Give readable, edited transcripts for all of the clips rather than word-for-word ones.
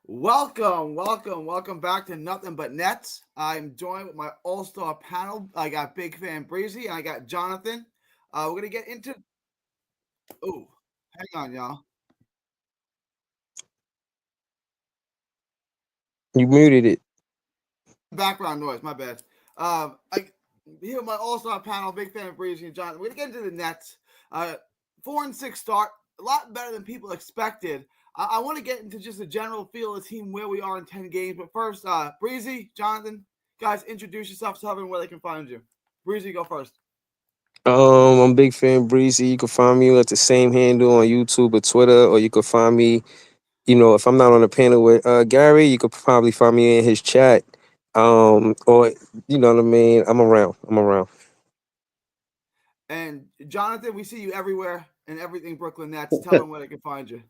Welcome back to Nothing But Nets. I'm joined with my all-star panel. I got Big Fan Breezy and I got Jonathan. We're gonna get into. Oh, hang on, y'all. You muted it. Background noise. My bad. I here with my all-star panel. Big Fan Breezy and Jonathan. We're gonna get into the Nets. 4-6 start. A lot better than people expected. I want to get into just a general feel of the team where we are in 10 games. But first, Breezy, Jonathan, guys, introduce yourself, tell everyone where they can find you. Breezy, go first. I'm Big Fan Breezy. You can find me at the same handle on YouTube or Twitter, or you can find me, if I'm not on the panel with Gary, you could probably find me in his chat. Or you know what I mean. I'm around. I'm around. And Jonathan, we see you everywhere and everything Brooklyn Nets. Tell them where they can find you.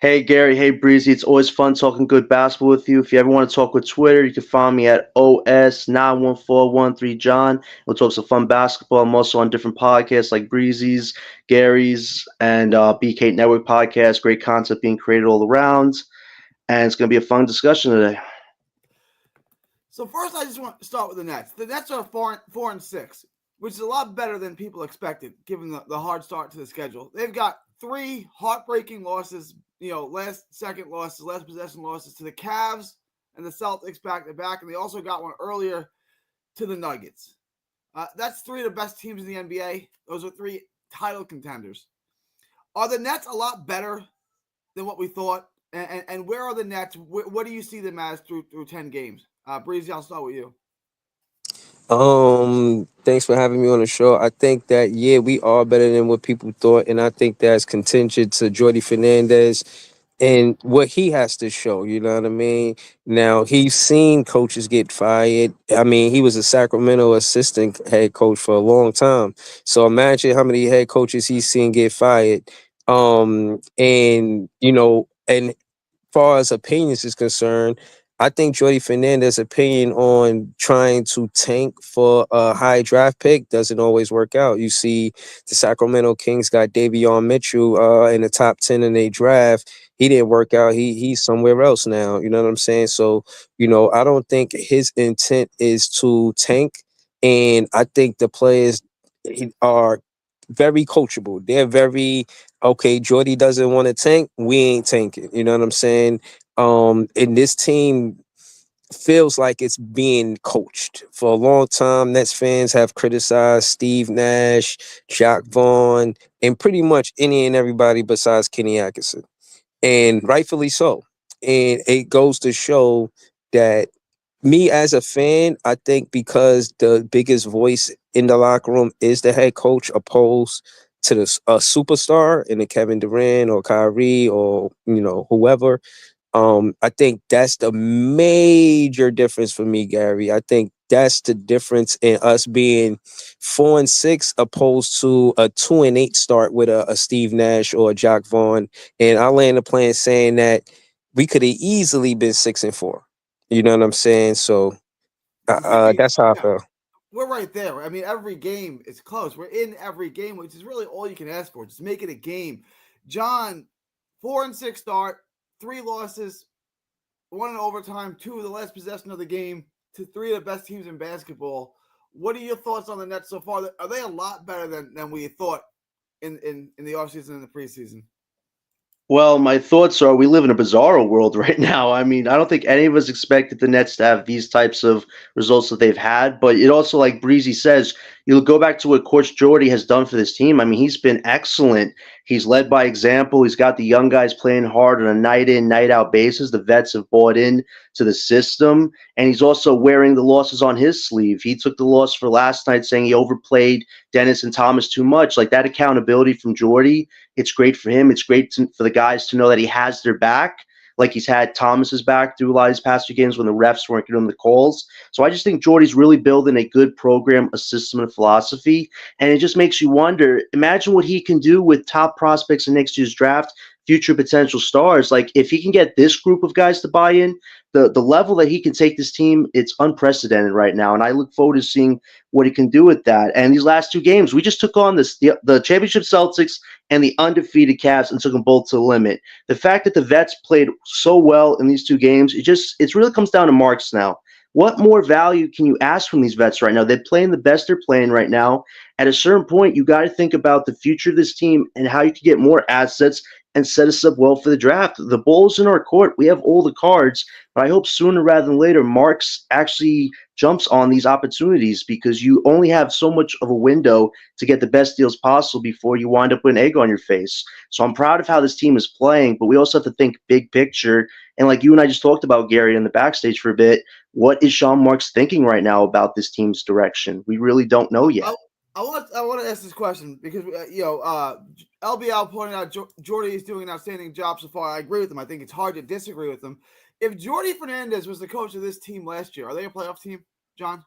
Hey Gary, hey Breezy, it's always fun talking good basketball with you. If you ever want to talk with Twitter, you can find me at OS91413John. We'll talk some fun basketball. I'm also on different podcasts like Breezy's, Gary's, and BK Network podcast. Great content being created all around, and it's going to be a fun discussion today. So first, I just want to start with the Nets. The Nets are 4-6, which is a lot better than people expected, given the hard start to the schedule. They've got three heartbreaking losses, last second losses, last possession losses to the Cavs and the Celtics back to back, and they also got one earlier to the Nuggets. That's three of the best teams in the NBA. Those are three title contenders. Are the Nets a lot better than what we thought? And where are the Nets? What do you see them as through 10 games? Breezy, I'll start with you. Thanks for having me on the show. I think that we are better than what people thought, and I think that's contingent to Jordy Fernandez and what he has to show. You know what I mean? Now he's seen coaches get fired. I mean, he was a Sacramento assistant head coach for a long time. So imagine how many head coaches he's seen get fired. And far as opinions is concerned, I think Jordy Fernandez's opinion on trying to tank for a high draft pick doesn't always work out. You see, the Sacramento Kings got Davion Mitchell in the top 10 in their draft. He didn't work out. He's somewhere else now. You know what I'm saying? So, I don't think his intent is to tank. And I think the players are very coachable. They're very okay. Jordy doesn't want to tank. We ain't tanking. You know what I'm saying? And this team feels like it's being coached for a long time. Nets fans have criticized Steve Nash, Jacques Vaughn, and pretty much any and everybody besides Kenny Atkinson, and rightfully so. And it goes to show that me as a fan, I think because the biggest voice in the locker room is the head coach, opposed to a superstar in the Kevin Durant or Kyrie or whoever. I think that's the major difference for me, Gary. I think that's the difference in us being 4-6 opposed to a 2-8 start with a Steve Nash or a Jock Vaughn. And I land the plan saying that we could have easily been 6-4. You know what I'm saying? So Right. that's how I Yeah. feel. We're right there. I mean, every game is close. We're in every game, which is really all you can ask for. Just make it a game. John, 4-6 start, three losses, one in overtime, two of the last possession of the game to three of the best teams in basketball. What are your thoughts on the Nets so far? Are they a lot better than we thought in the offseason and the preseason? Well, my thoughts are we live in a bizarro world right now. I mean, I don't think any of us expected the Nets to have these types of results that they've had. But it also, like Breezy says, you'll go back to what Coach Jordy has done for this team. I mean, he's been excellent. He's led by example. He's got the young guys playing hard on a night in, night out basis. The vets have bought in to the system. And he's also wearing the losses on his sleeve. He took the loss for last night saying he overplayed Dennis and Thomas too much. Like that accountability from Jordy, it's great for him. It's great for the guys to know that he has their back, like he's had Thomas's back through a lot of his past few games when the refs weren't giving him the calls. So I just think Jordy's really building a good program, a system, and philosophy. And it just makes you wonder, imagine what he can do with top prospects in next year's draft, future potential stars. Like if he can get this group of guys to buy in, the level that he can take this team, it's unprecedented right now, and I look forward to seeing what he can do with that. And these last two games, we just took on the championship Celtics and the undefeated Cavs and took them both to the limit. The fact that the vets played so well in these two games, it really comes down to marks now. What more value can you ask from these vets right now? They're playing the best they're playing right now. At a certain point, you got to think about the future of this team and how you can get more assets and set us up well for the draft. The ball's in our court. We have all the cards, but I hope sooner rather than later, Marks actually jumps on these opportunities because you only have so much of a window to get the best deals possible before you wind up with an egg on your face. So I'm proud of how this team is playing, but we also have to think big picture. And like you and I just talked about, Gary, in the backstage for a bit, what is Sean Marks thinking right now about this team's direction? We really don't know yet. I want to ask this question because LBL pointed out Jordy is doing an outstanding job so far. I agree with him. I think it's hard to disagree with him. If Jordy Fernandez was the coach of this team last year, are they a playoff team, John?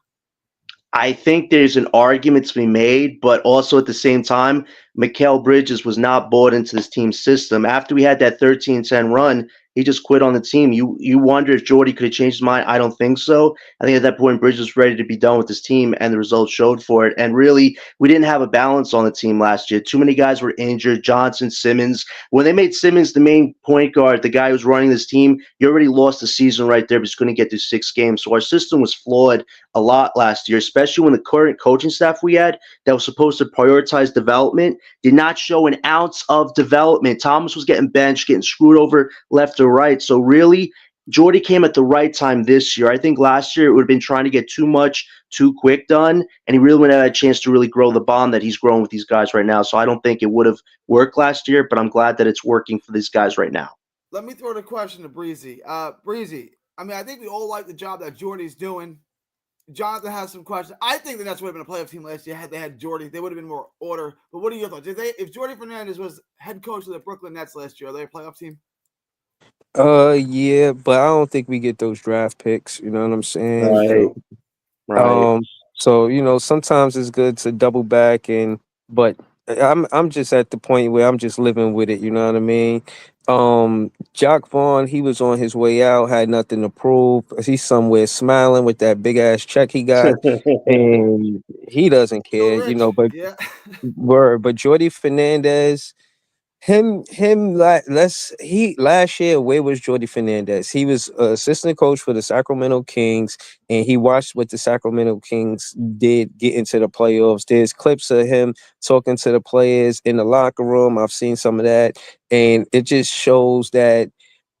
I think there's an argument to be made, but also at the same time, Mikal Bridges was not bought into this team system. After we had that 13-10 run, he just quit on the team. You wonder if Jordy could have changed his mind. I don't think so. I think at that point, Bridges was ready to be done with this team, and the results showed for it. And really, we didn't have a balance on the team last year. Too many guys were injured. Johnson, Simmons. When they made Simmons the main point guard, the guy who's running this team, you already lost the season right there because couldn't get through 6 games. So our system was flawed a lot last year, especially when the current coaching staff we had that was supposed to prioritize development did not show an ounce of development. Thomas was getting benched, getting screwed over left or right. So really, Jordy came at the right time this year. I think last year it would have been trying to get too much, too quick done, and he really wouldn't have had a chance to really grow the bond that he's growing with these guys right now. So I don't think it would have worked last year, but I'm glad that it's working for these guys right now. Let me throw the question to Breezy. Breezy, I mean, I think we all like the job that Jordy's doing. Jonathan has some questions. I think the Nets would have been a playoff team last year had they had Jordy. They would have been more order. But what are your thoughts? If Jordy Fernandez was head coach of the Brooklyn Nets last year, are they a playoff team? Yeah, but I don't think we get those draft picks. You know what I'm saying? Right, right. Um, so sometimes it's good to double back but I'm just at the point where I'm just living with it, you know what I mean? Jock Vaughn, he was on his way out, had nothing to prove. He's somewhere smiling with that big ass check he got, and he doesn't Still care, rich. but Yeah. Jordy Fernandez, he last year, where was Jordy Fernandez? He was assistant coach for the Sacramento Kings, and he watched what the Sacramento Kings did get into the playoffs. There's clips of him talking to the players in the locker room. I've seen some of that, and it just shows that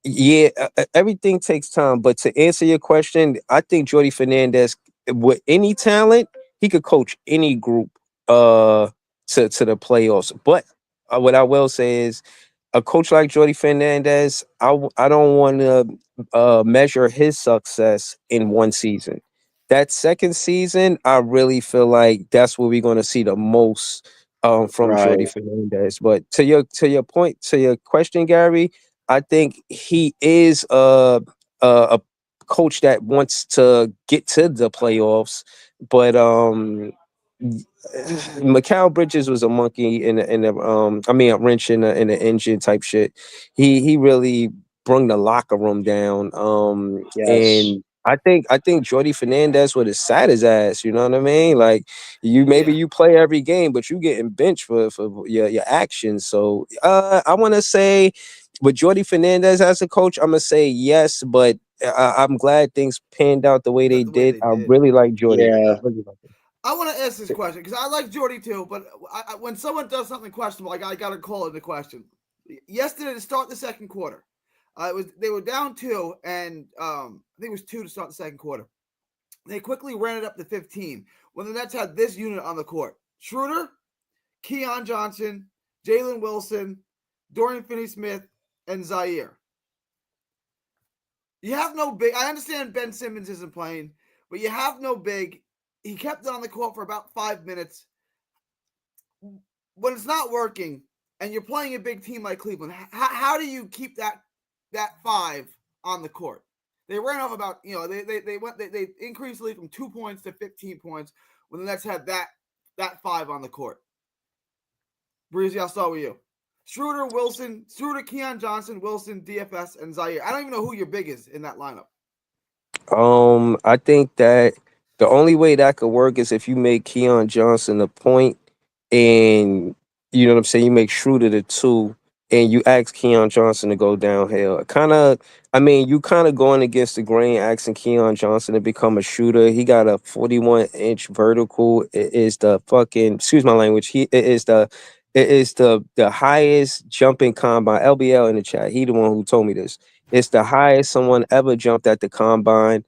yeah, everything takes time. But to answer your question, I think Jordy Fernandez, with any talent, he could coach any group to the playoffs. But what I will say is, a coach like Jordy Fernandez, I don't want to measure his success in one season. That second season, I really feel like that's where we're going to see the most from Jordy Right. Fernandez. But to your point, to your question, Gary, I think he is a coach that wants to get to the playoffs, but Mikal Bridges was a monkey a wrench in the engine type shit. He really brung the locker room down. Yes. And I think Jordy Fernandez would have sat his ass. You know what I mean? Like maybe Yeah. you play every game, but you getting benched for your actions. So I want to say with Jordy Fernandez as a coach, I'm gonna say yes, but I'm glad things panned out the way they The way did. they I did. really like Jordy. Yeah. Really like him. I want to ask this question because I like Jordy too, but when someone does something questionable, I got to call it into question. Yesterday to start the second quarter, they were down 2, and I think it was 2 to start the second quarter. They quickly ran it up to 15 when the Nets had this unit on the court: Schroeder, Keon Johnson, Jalen Wilson, Dorian Finney-Smith, and Zaire. You have no big. I understand Ben Simmons isn't playing, but you have no big. He kept it on the court for about 5 minutes. When it's not working and you're playing a big team like Cleveland, how do you keep that 5 on the court? They ran off about they increased the lead from 2 points to 15 points when the Nets had that 5 on the court. Breezy, I'll start with you. Schroeder, Keon Johnson, Wilson, DFS, and Zaire. I don't even know who your big is in that lineup. I think that the only way that could work is if you make Keon Johnson a point, and you know what I'm saying. You make Schroeder the two, and you ask Keon Johnson to go downhill. Kind of, I mean, you kind of going against the grain, asking Keon Johnson to become a shooter. He got a 41-inch vertical. It is the fucking, excuse my language. It is the highest jumping combine. LBL in the chat. He the one who told me this. It's the highest someone ever jumped at the combine.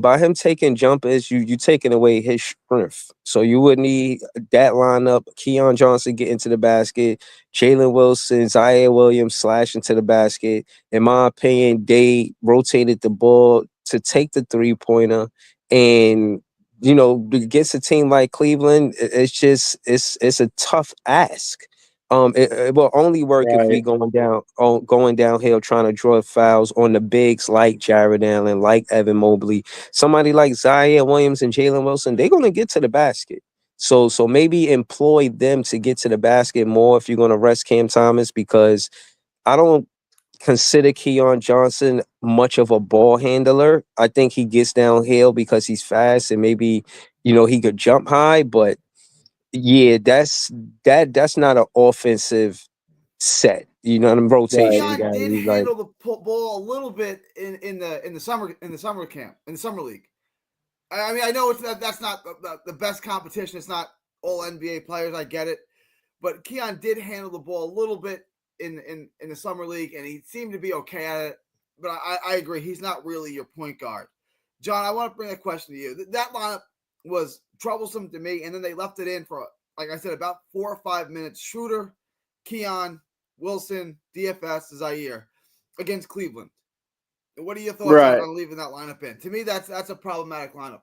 By him taking jumpers, you taking away his strength. So you would need that lineup. Keon Johnson get into the basket. Jalen Wilson, Zaire Williams slash into the basket. In my opinion, they rotated the ball to take the 3-pointer, and against a team like Cleveland, it's a tough ask. It will only work if we Right. going downhill, trying to draw fouls on the bigs like Jared Allen, like Evan Mobley, somebody like Zaire Williams and Jalen Wilson. They're gonna get to the basket. So maybe employ them to get to the basket more if you're gonna rest Cam Thomas, because I don't consider Keon Johnson much of a ball handler. I think he gets downhill because he's fast and maybe he could jump high, but yeah, that's not an offensive set. Right. Rotation Keon guy. did He's like, handle the ball a little bit in the summer camp in the summer league. I mean, I know that's not the best competition. It's not all NBA players. I get it, but Keon did handle the ball a little bit in the summer league, and he seemed to be okay at it. But I agree, he's not really your point guard. John, I want to bring a question to you. That lineup was troublesome to me, and then they left it in for, like I said, about 4 or 5 minutes. Schroeder, Keon, Wilson, DFS, Zaire against Cleveland. What are your thoughts Right. on leaving that lineup in? To me, that's a problematic lineup.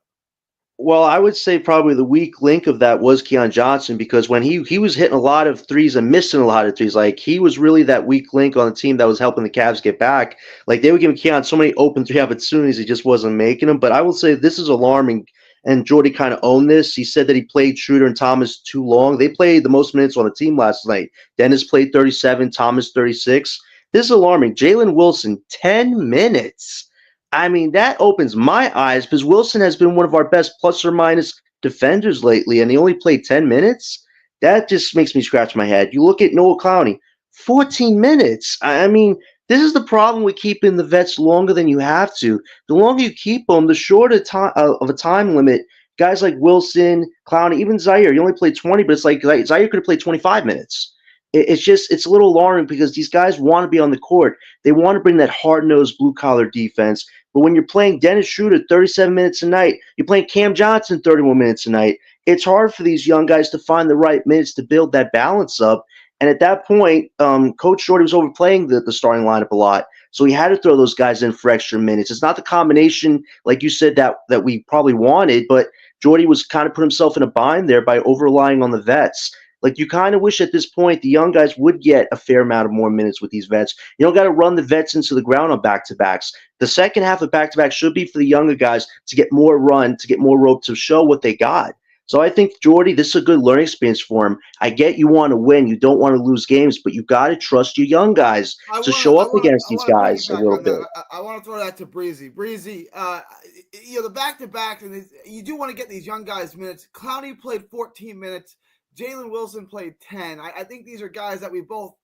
Well, I would say probably the weak link of that was Keon Johnson, because when he was hitting a lot of threes and missing a lot of threes, like he was really that weak link on the team that was helping the Cavs get back. Like they were giving Keon so many open three opportunities, he just wasn't making them. But I will say this is alarming, and Jordy kind of owned this. He said that he played Schroeder and Thomas too long. They played the most minutes on the team last night. Dennis played 37, Thomas 36. This is alarming. Jalen Wilson, 10 minutes. I mean, that opens my eyes because Wilson has been one of our best plus or minus defenders lately, and he only played 10 minutes. That just makes me scratch my head. You look at Noah Clowney, 14 minutes. I mean, this is the problem with keeping the vets longer than you have to. The longer you keep them, the shorter time of a time limit. Guys like Wilson, Clowney, even Zaire, he only played 20, but it's like Zaire could have played 25 minutes. It's a little alarming because these guys want to be on the court. They want to bring that hard nosed blue collar defense. But when you're playing Dennis Schroeder 37 minutes a night, you're playing Cam Johnson 31 minutes a night, it's hard for these young guys to find the right minutes to build that balance up. And at that point, Coach Jordy was overplaying the starting lineup a lot. So he had to throw those guys in for extra minutes. It's not the combination, like you said, that we probably wanted, but Jordy was kind of put himself in a bind there by over relying on the vets. Like you kind of wish at this point the young guys would get a fair amount of more minutes with these vets. You don't got to run the vets into the ground on back to backs. The second half of back to back should be for the younger guys to get more run, to get more rope, to show what they got. So I think Jordy, this is a good learning experience for him. I get you want to win, you don't want to lose games, but you got to trust your young guys to show up against I these want to guys a piggyback little on that. bit. I want to throw that to Breezy. Breezy, the back to back, and you do want to get these young guys minutes. Clowney played 14 minutes. Jalen Wilson played 10. I think these are guys that we both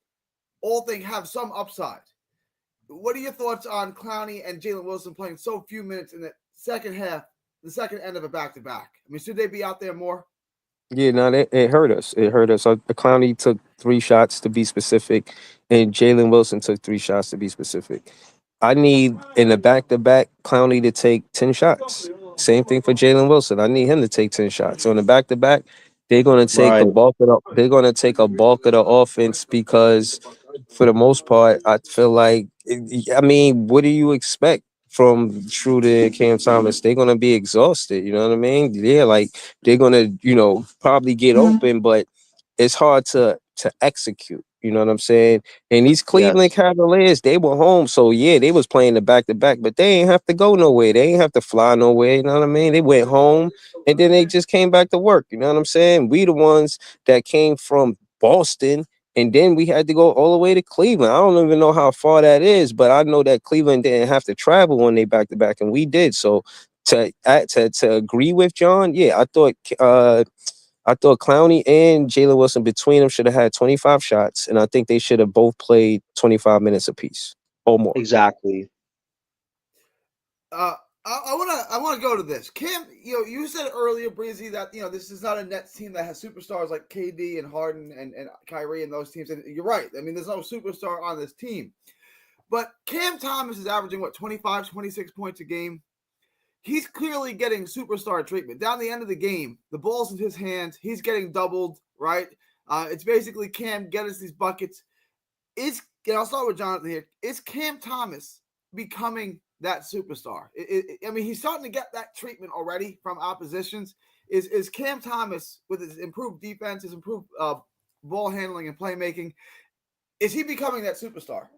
all think have some upside. What are your thoughts on Clowney and Jalen Wilson playing so few minutes in the second half, the second end of a back to back? I mean, should they be out there more? yeah, no, it hurt us. It hurt us. Clowney took 3 shots to be specific, and Jalen Wilson took 3 shots to be specific. I need in the back to back Clowney to take 10 shots. Same thing for Jalen Wilson. I need him to take 10 shots. On the back to back, Right. they're gonna take a bulk of the offense, because for the most part, I feel like I mean, what do you expect from Schroeder and Cam Thomas? They're gonna be exhausted, you know what I mean? Yeah, like they're gonna, probably get open, but it's hard to execute. You know what I'm saying? And these Cleveland Yes. Cavaliers, they were home, so yeah, they was playing the back to back, but they ain't have to go nowhere. They ain't have to fly nowhere. You know what I mean? They went home, and then they just came back to work. You know what I'm saying? We the ones that came from Boston And then we had to go all the way to Cleveland. I don't even know how far that is, but I know that Cleveland didn't have to travel when they back to back, and we did. So to agree with John, yeah, I thought Clowney and Jalen Wilson between them should have had 25 shots, and I think they should have both played 25 minutes apiece or more. Exactly. Uh, I wanna go to this. Cam, you said earlier, Breezy, that this is not a Nets team that has superstars like KD and Harden and Kyrie and those teams. And you're right. I mean, there's no superstar on this team. But Cam Thomas is averaging 25, 26 points a game. He's clearly getting superstar treatment. Down the end of the game, the ball's in his hands. He's getting doubled, right? It's basically Cam, get us these buckets. I'll start with Jonathan here. Is Cam Thomas becoming that superstar? I mean, he's starting to get that treatment already from oppositions. Is Cam Thomas, with his improved defense, his improved ball handling and playmaking, is he becoming that superstar?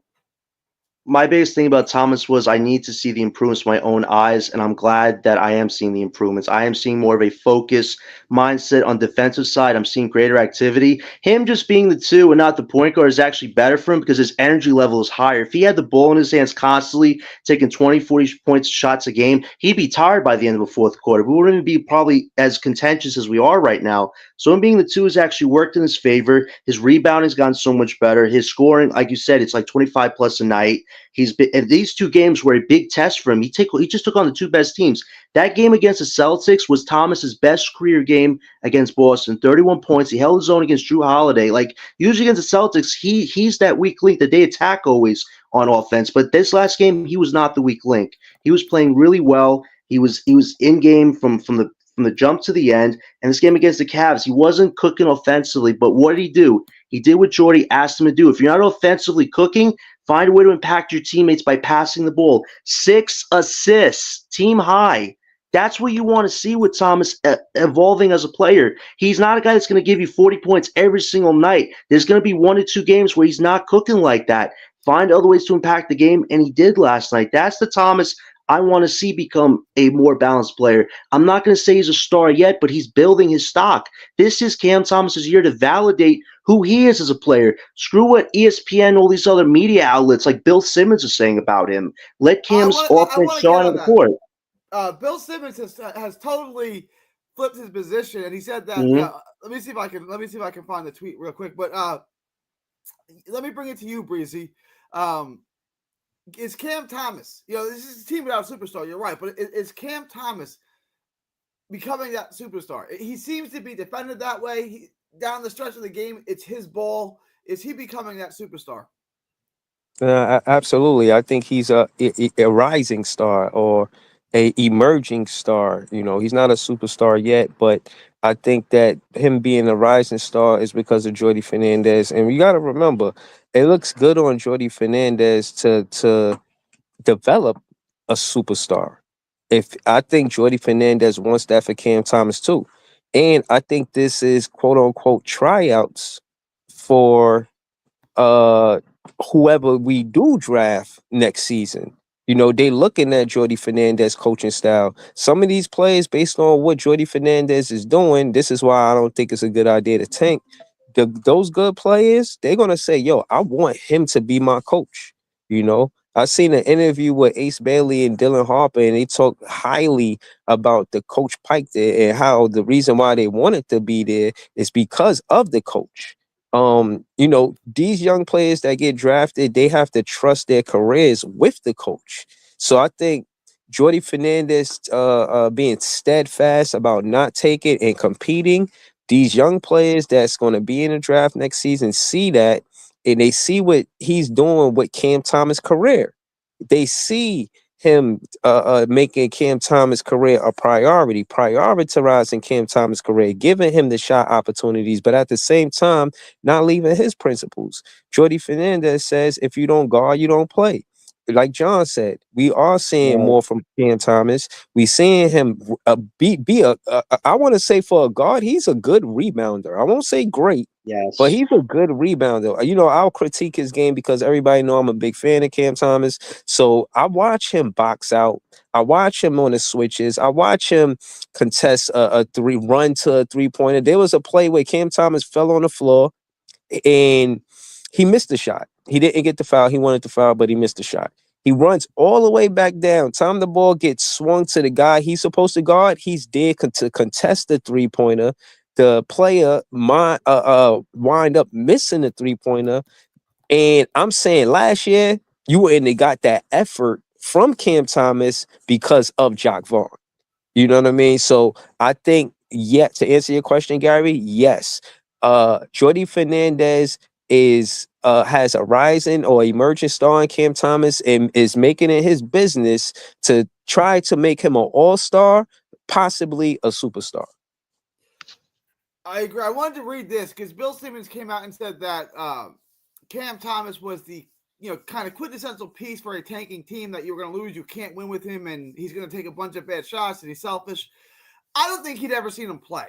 My biggest thing about Thomas was I need to see the improvements with my own eyes, and I'm glad that I am seeing the improvements. I am seeing more of a focus mindset on defensive side. I'm seeing greater activity. Him just being the two and not the point guard is actually better for him because his energy level is higher. If he had the ball in his hands constantly, taking 20, 40 points shots a game, he'd be tired by the end of the fourth quarter. We wouldn't be probably as contentious as we are right now. So him being the two has actually worked in his favor. His rebounding's gotten so much better. His scoring, like you said, it's like 25 plus a night. He's been, and these two games were a big test for him. He just took on the two best teams. That game against the Celtics was Thomas's best career game against Boston. 31 points. He held his own against Drew Holiday. Like usually against the Celtics, he's that weak link that they attack always on offense. But this last game, he was not the weak link. He was playing really well. He was in game from the jump to the end. And this game against the Cavs, he wasn't cooking offensively. But what did he do? He did what Jordy asked him to do. If you're not offensively cooking, find a way to impact your teammates by passing the ball. 6 assists, team high. That's what you want to see with Thomas evolving as a player. He's not a guy that's going to give you 40 points every single night. There's going to be 1 or 2 games where he's not cooking like that. Find other ways to impact the game, and he did last night. That's the Thomas I want to see become a more balanced player. I'm not going to say he's a star yet, but he's building his stock. This is Cam Thomas's year to validate who he is as a player. Screw what ESPN, all these other media outlets like Bill Simmons are saying about him. Let Cam's offense shine on the court. Bill Simmons has totally flipped his position, and he said that. Mm-hmm. Yeah, let me see if I can find the tweet real quick. But let me bring it to you, Breezy. Is Cam Thomas? This is a team without a superstar. You're right, but is Cam Thomas becoming that superstar? He seems to be defended that way. Down the stretch of the game, it's his ball. Is he becoming that superstar? Absolutely. I think he's a rising star or a emerging star. He's not a superstar yet, but I think that him being a rising star is because of Jordy Fernandez. And you got to remember, it looks good on Jordy Fernandez to develop a superstar. If I think Jordy Fernandez wants that for Cam Thomas too. And I think this is quote unquote tryouts for uh whoever we do draft next season. They looking at Jordy Fernandez coaching style. Some of these players, based on what Jordy Fernandez is doing, this is why I don't think it's a good idea to tank. Those good players, they're gonna say, "Yo, I want him to be my coach." I seen an interview with Ace Bailey and Dylan Harper, and they talk highly about the coach Pike there and how the reason why they wanted to be there is because of the coach. These young players that get drafted, they have to trust their careers with the coach. So I think Jordy Fernandez being steadfast about not taking and competing, these young players that's going to be in the draft next season see that, and they see what he's doing with Cam Thomas' career. They see him making Cam Thomas' career a priority, prioritizing Cam Thomas' career, giving him the shot opportunities, but at the same time, not leaving his principles. Jordy Fernandez says, if you don't guard, you don't play. Like John said, we are seeing more from Cam Thomas. We seeing him be I want to say for a guard, he's a good rebounder. I won't say great, but Yes. he's a good rebounder. I'll critique his game because everybody know I'm a big fan of Cam Thomas. So I watch him box out. I watch him on the switches. I watch him contest a run to a 3-pointer. There was a play where Cam Thomas fell on the floor and He missed the shot. He didn't get the foul. He wanted the foul, but he missed the shot. He runs all the way back down. Time the ball gets swung to the guy he's supposed to guard. He's there to contest the three-pointer. The player wind up missing the three-pointer. And I'm saying last year, you wouldn't have got that effort from Cam Thomas because of Jock Vaughn. You know what I mean? So I think, yeah, to answer your question, Gary, yes. Jordy Fernandez has a rising or emerging star in Cam Thomas and is making it his business to try to make him an all-star, possibly a superstar. I agree. I wanted to read this because Bill Simmons came out and said that Cam Thomas was the kind of quintessential piece for a tanking team that you're going to lose. You can't win with him, and he's going to take a bunch of bad shots, and he's selfish. I don't think he'd ever seen him play.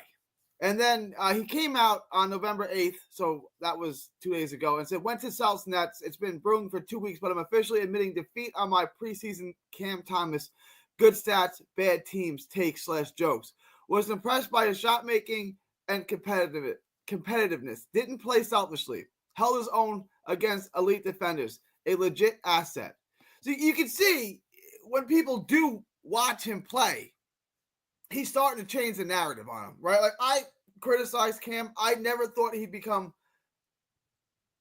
And then he came out on November 8th, so that was 2 days ago, and said, went to South's Nets. It's been brewing for 2 weeks, but I'm officially admitting defeat on my preseason Cam Thomas. Good stats, bad teams, take/jokes. Was impressed by his shot making and competitiveness. Didn't play selfishly. Held his own against elite defenders. A legit asset. So you can see when people do watch him play, he's starting to change the narrative on him, right? Like, I criticized Cam. I never thought he'd become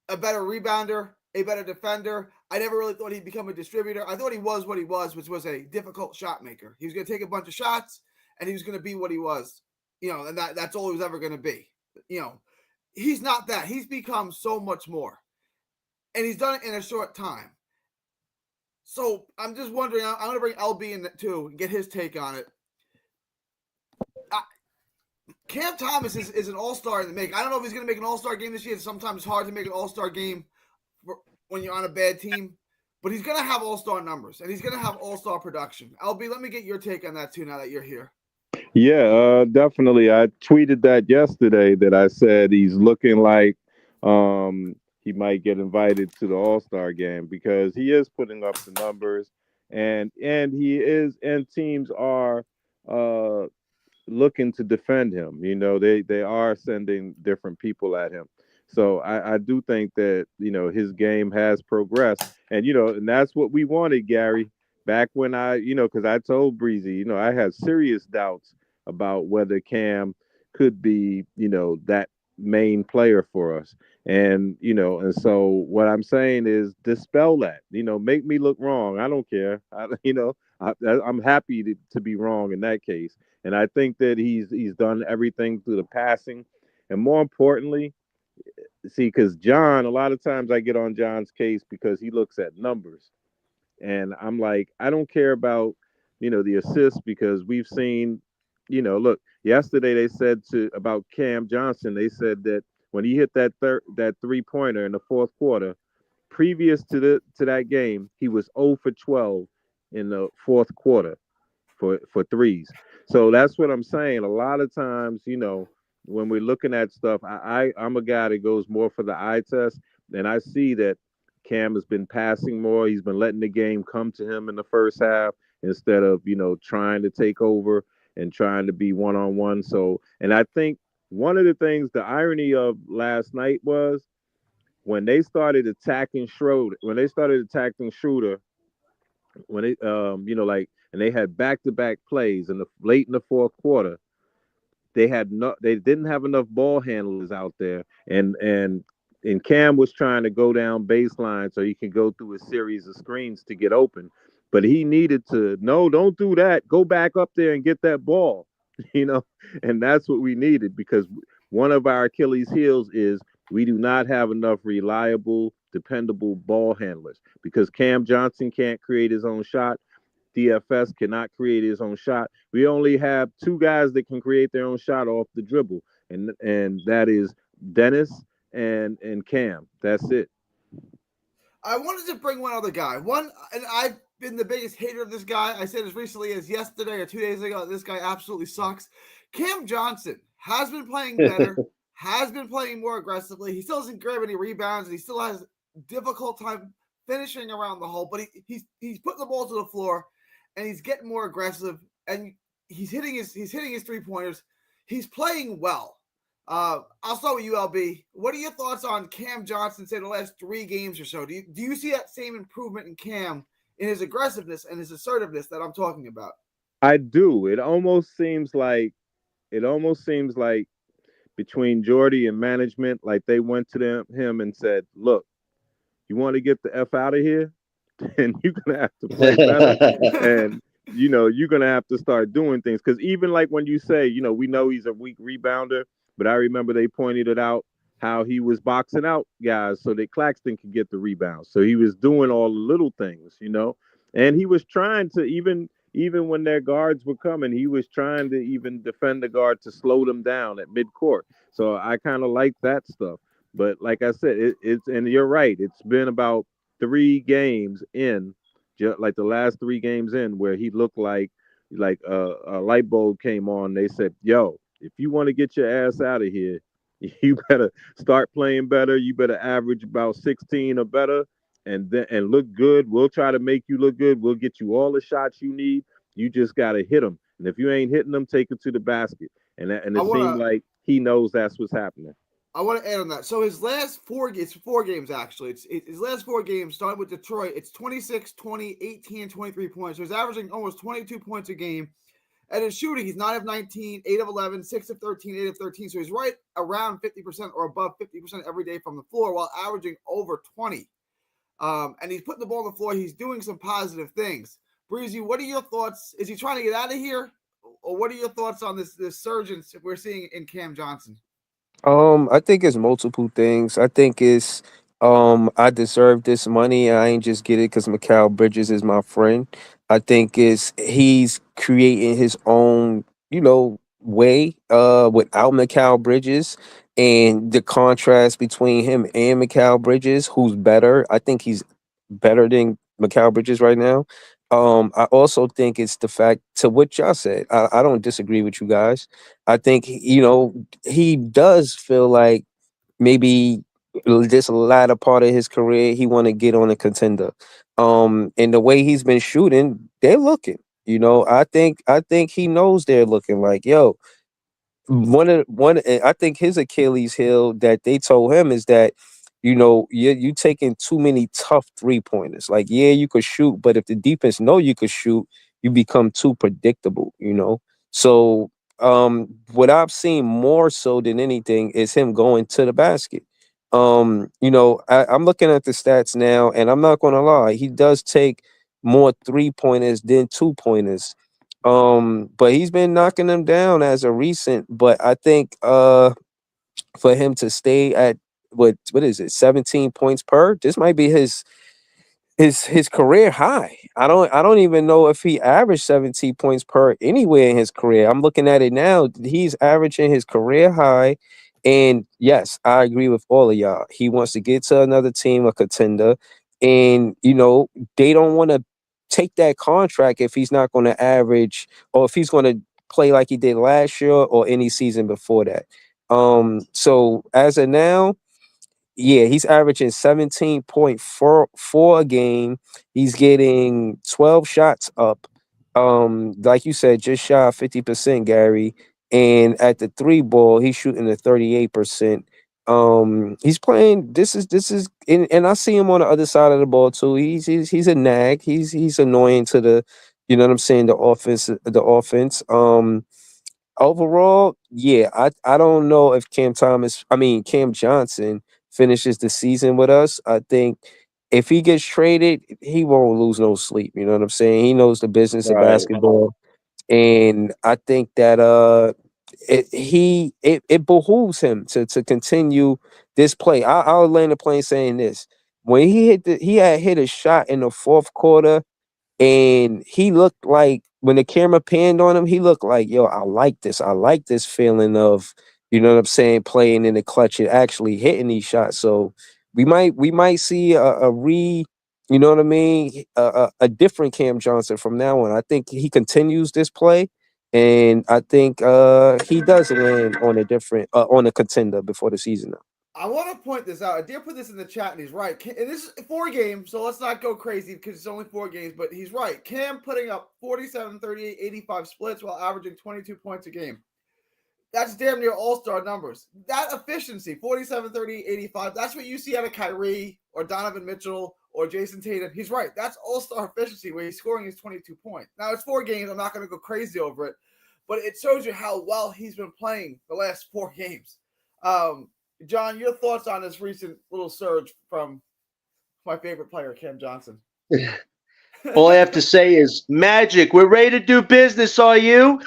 a better rebounder, a better defender. I never really thought he'd become a distributor. I thought he was what he was, which was a difficult shot maker. He was going to take a bunch of shots, and he was going to be what he was, and that's all he was ever going to be. He's not that. He's become so much more, and he's done it in a short time. So I'm just wondering, I'm going to bring LB in too and get his take on it. Cam Thomas is an all-star in the make. I don't know if he's going to make an all-star game this year. Sometimes it's hard to make an all-star game when you're on a bad team. But he's going to have all-star numbers, and he's going to have all-star production. LB, let me get your take on that too now that you're here. Yeah, definitely. I tweeted that yesterday that I said he's looking like he might get invited to the All-Star game because he is putting up the numbers and he is and teams are uh looking to defend him. They are sending different people at him. So I do think that, his game has progressed. And that's what we wanted, Gary, back when because I told Breezy, I had serious doubts about whether Cam could be, that main player for us. And so what I'm saying is dispel that, make me look wrong. I don't care. I'm happy to be wrong in that case. And I think that he's done everything through the passing. And more importantly, see, because John, a lot of times I get on John's case because he looks at numbers. And I'm like, I don't care about, the assists because we've seen, look, yesterday they said about Cam Johnson, they said that when he hit that three-pointer in the fourth quarter, previous to that game, he was 0 for 12 in the fourth quarter for threes. So that's what I'm saying. A lot of times, when we're looking at stuff, I'm a guy that goes more for the eye test, and I see that Cam has been passing more. He's been letting the game come to him in the first half instead of trying to take over and trying to be one-on-one. So, and I think one of the things, the irony of last night was when they started attacking Schroeder, when they and they had back-to-back plays in the late in the fourth quarter, they didn't have enough ball handlers out there, and Cam was trying to go down baseline so he can go through a series of screens to get open, but he needed to don't do that, go back up there and get that ball, and that's what we needed because one of our Achilles heels is we do not have enough reliable, dependable ball handlers because Cam Johnson can't create his own shot. DFS cannot create his own shot. We only have two guys that can create their own shot off the dribble, and that is Dennis and Cam. That's it. I wanted to bring one other guy. And I've been the biggest hater of this guy. I said as recently as yesterday or 2 days ago, this guy absolutely sucks. Cam Johnson has been playing better, has been playing more aggressively. He still doesn't grab any rebounds, and he still has a difficult time finishing around the hole, but he's putting the ball to the floor, and he's getting more aggressive, and he's hitting his 3-pointers. He's playing well. I'll start with ULB. What are your thoughts on Cam Johnson, say, the last 3 games or so? Do you see that same improvement in Cam in his aggressiveness and his assertiveness that I'm talking about? I do. It almost seems like between Jordy and management, like they went to him and said, "Look, you want to get the f out of here, then you're gonna have to play better, and you're gonna have to start doing things." Because even like when you say, we know he's a weak rebounder, but I remember they pointed it out how he was boxing out guys so that Claxton could get the rebounds. So he was doing all the little things, and he was trying to even when their guards were coming, he was trying to even defend the guard to slow them down at midcourt. So I kind of like that stuff. But like I said, it's and you're right. It's been about 3 games in, like the last 3 games in, where he looked like a light bulb came on. They said, "Yo, if you want to get your ass out of here, you better start playing better. You better average about 16 or better, and look good. We'll try to make you look good. We'll get you all the shots you need. You just gotta hit them. And if you ain't hitting them, take it to the basket." And I it want seemed to like he knows that's what's happening. add on that. So his last 4 games actually. His last 4 games starting with Detroit. It's 26, 20, 18, 23 points. So he's averaging almost 22 points a game. And in shooting, he's 9 of 19, 8 of 11, 6 of 13, 8 of 13. So he's right around 50% or above 50% every day from the floor while averaging over 20. And he's putting the ball on the floor. He's doing some positive things. Breezy, what are your thoughts? Is he trying to get out of here? Or what are your thoughts on this surge we're seeing in Cam Johnson? I think it's multiple things. I think it's I deserve this money. I ain't just get it because Mikal Bridges is my friend. I think it's he's creating his own, way without Mikal Bridges, and the contrast between him and Mikal Bridges, who's better. I think he's better than Mikal Bridges right now. I also think it's the fact to what y'all said. I don't disagree with you guys. I think he does feel like maybe this latter part of his career he want to get on a contender. And the way he's been shooting, they're looking. I think he knows they're looking like, yo, I think his Achilles heel that they told him is that you taking too many tough 3-pointers. Like, yeah, you could shoot, but if the defense know you could shoot, you become too predictable. So what I've seen more so than anything is him going to the basket. I'm looking at the stats now, and I'm not gonna lie, he does take more 3-pointers than 2-pointers. But he's been knocking them down as a recent. But I think for him to stay at what is it, 17 points per, this might be his career high. I don't even know if he averaged 17 points per anywhere in his career. I'm looking at it now. He's averaging his career high. And yes, I agree with all of y'all. He wants to get to another team, a contender. And they don't want to take that contract if he's not going to average, or if he's going to play like he did last year or any season before that. So as of now, yeah, he's averaging 17.44 a game. He's getting 12 shots up. Like you said, just shy of 50%, Gary. And at the 3 ball, he's shooting at 38%. He's playing. This is and I see him on the other side of the ball too. He's a nag. He's annoying to the, what I'm saying, the offense. Overall, yeah, I don't know if Cam Johnson finishes the season with us. I think if he gets traded, he won't lose no sleep. You know what I'm saying? He knows the business of Right. basketball, and I think that it behooves him to continue this play. I'll land the plane saying this: when he had hit a shot in the fourth quarter, and he looked like, when the camera panned on him, he looked like, yo, I like this. I like this feeling of, what I'm saying, playing in the clutch and actually hitting these shots. So we might see you know what I mean, a different Cam Johnson from now on. I think he continues this play, and I think he does land on a different on a contender before the season. I want to point this out. I did put this in the chat, and he's right. And this is 4 games, so let's not go crazy because it's only 4 games, but he's right. Cam putting up 47, 38, 85 splits while averaging 22 points a game. That's damn near all-star numbers. That efficiency, 47, 30, 85, that's what you see out of Kyrie or Donovan Mitchell or Jason Tatum. He's right. That's all-star efficiency where he's scoring his 22 points. Now, it's 4 games. I'm not going to go crazy over it, but it shows you how well he's been playing the last 4 games. John, your thoughts on this recent little surge from my favorite player, Cam Johnson? All I have to say is magic. We're ready to do business. Are you?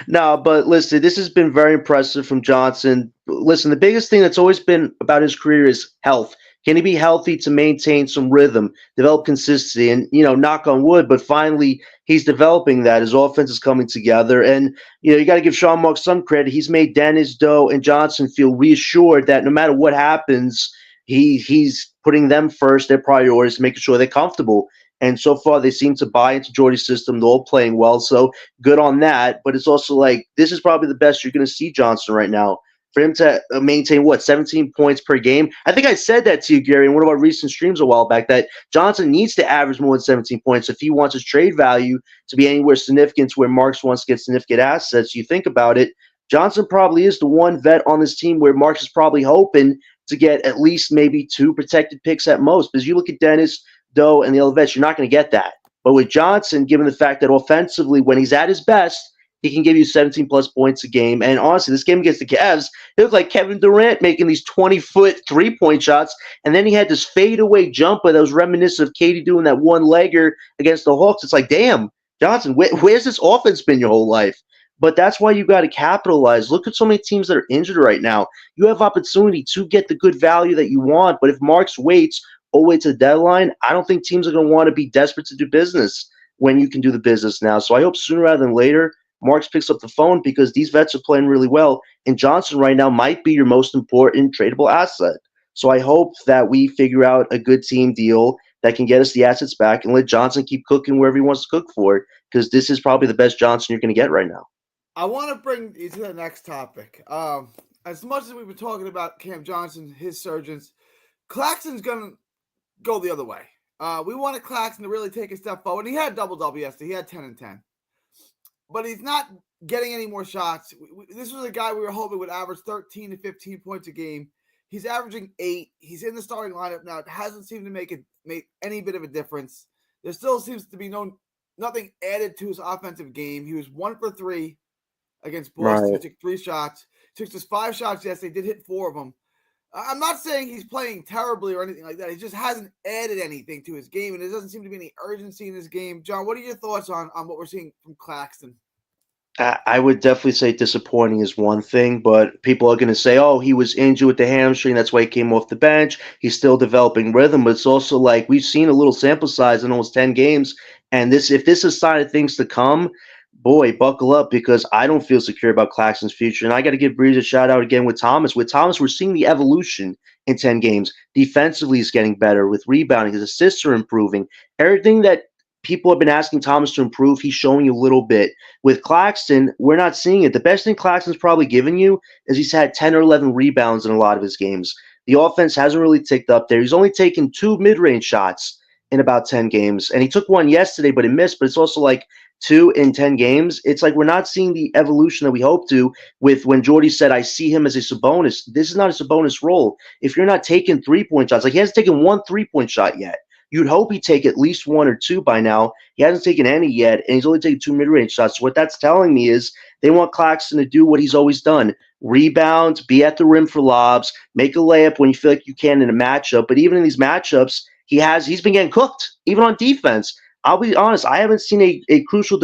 No, but listen, this has been very impressive from Johnson. Listen, the biggest thing that's always been about his career is health. Can he be healthy to maintain some rhythm, develop consistency, and knock on wood? But finally, he's developing that. His offense is coming together, and you got to give Sean Marks some credit. He's made Dennis, Doe, and Johnson feel reassured that no matter what happens, he's putting them first, their priorities, making sure they're comfortable. And so far, they seem to buy into Jordy's system. They're all playing well, so good on that. But it's also like this is probably the best you're going to see Johnson right now. For him to maintain 17 points per game. I think I said that to you, Gary, in one of our recent streams a while back. That Johnson needs to average more than 17 points if he wants his trade value to be anywhere significant to where Marks wants to get significant assets. You think about it, Johnson probably is the one vet on this team where Marks is probably hoping to get at least maybe 2 protected picks at most. Because you look at Dennis, Doe, and the other vets, you're not going to get that. But with Johnson, given the fact that offensively, when he's at his best, he can give you 17-plus points a game. And honestly, this game against the Cavs, it looked like Kevin Durant making these 20-foot three-point shots. And then he had this fadeaway jumper that was reminiscent of Katie doing that one-legger against the Hawks. It's like, damn, Johnson, where's this offense been your whole life? But that's why you got to capitalize. Look at so many teams that are injured right now. You have opportunity to get the good value that you want. But if Marks waits all the way to the deadline, I don't think teams are going to want to be desperate to do business when you can do the business now. So I hope sooner rather than later, Marks picks up the phone because these vets are playing really well. And Johnson right now might be your most important tradable asset. So I hope that we figure out a good team deal that can get us the assets back and let Johnson keep cooking wherever he wants to cook for, because this is probably the best Johnson you're going to get right now. I want to bring you to the next topic. As much as we've been talking about Cam Johnson, his surgeons, Claxton's going to go the other way. We wanted Claxton to really take a step forward. He had double-double yesterday. He had 10 and 10. But he's not getting any more shots. This was a guy we were hoping would average 13 to 15 points a game. He's averaging 8. He's in the starting lineup now. It hasn't seemed to make any bit of a difference. There still seems to be nothing added to his offensive game. He was 1 for 3 against Boston. Right. He took 3 shots. Took just 5 shots yesterday. Did hit 4 of them. I'm not saying he's playing terribly or anything like that. He just hasn't added anything to his game, and there doesn't seem to be any urgency in his game. John, what are your thoughts on what we're seeing from Claxton? I would definitely say disappointing is one thing, but people are going to say, oh, he was injured with the hamstring. That's why he came off the bench. He's still developing rhythm, but it's also like we've seen a little sample size in almost 10 games. And if this is a sign of things to come, boy, buckle up, because I don't feel secure about Claxton's future. And I got to give Breeze a shout out again with Thomas. With Thomas, we're seeing the evolution in 10 games. Defensively, he's getting better with rebounding. His assists are improving. Everything that people have been asking Thomas to improve, he's showing you a little bit. With Claxton, we're not seeing it. The best thing Claxton's probably given you is he's had 10 or 11 rebounds in a lot of his games. The offense hasn't really ticked up there. He's only taken 2 mid-range shots in about 10 games. And he took one yesterday, but it missed. But it's also like 2 in 10 games. It's like we're not seeing the evolution that we hope to. With when Jordy said, I see him as a Sabonis. This is not a Sabonis role. If you're not taking 3-point shots, like he hasn't taken 1 3-point shot yet. You'd hope he'd take at least 1 or 2 by now. He hasn't taken any yet, and he's only taken 2 mid-range shots. So what that's telling me is they want Claxton to do what he's always done. Rebound, be at the rim for lobs, make a layup when you feel like you can in a matchup. But even in these matchups, he's been getting cooked, even on defense. I'll be honest, I haven't seen a crucial